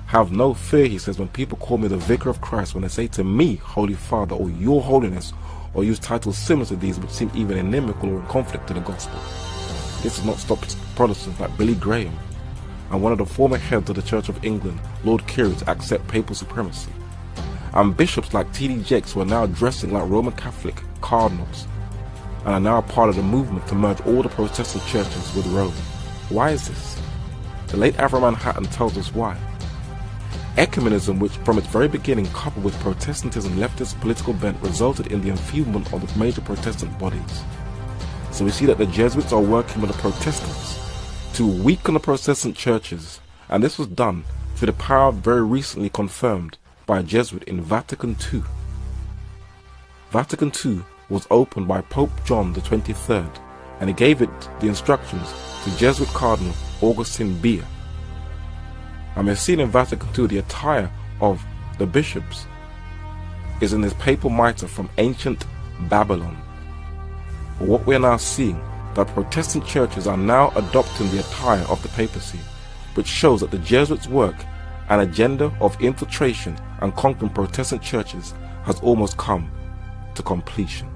Have no fear, he says, when people call me the Vicar of Christ, when they say to me, Holy Father, or Your Holiness, or use titles similar to these which seem even inimical or in conflict to the gospel. This has not stopped Protestants like Billy Graham and one of the former heads of the Church of England, Lord Carey, to accept papal supremacy. And bishops like T.D. Jakes, who are now dressing like Roman Catholic cardinals and are now part of the movement to merge all the Protestant churches with Rome. Why is this? The late Avram Manhattan tells us why. Ecumenism, which from its very beginning, coupled with Protestantism's leftist political bent, resulted in the enfeeblement of the major Protestant bodies. So we see that the Jesuits are working with the Protestants to weaken the Protestant churches, and this was done through the power very recently confirmed by a Jesuit in Vatican II. Vatican II was opened by Pope John the 23rd, and he gave it the instructions to Jesuit Cardinal Augustin Bia. And we've seen in Vatican II the attire of the bishops is in this papal mitre from ancient Babylon. But what we are now seeing, that Protestant churches are now adopting the attire of the papacy, which shows that the Jesuits' work and agenda of infiltration and conquering Protestant churches has almost come to completion.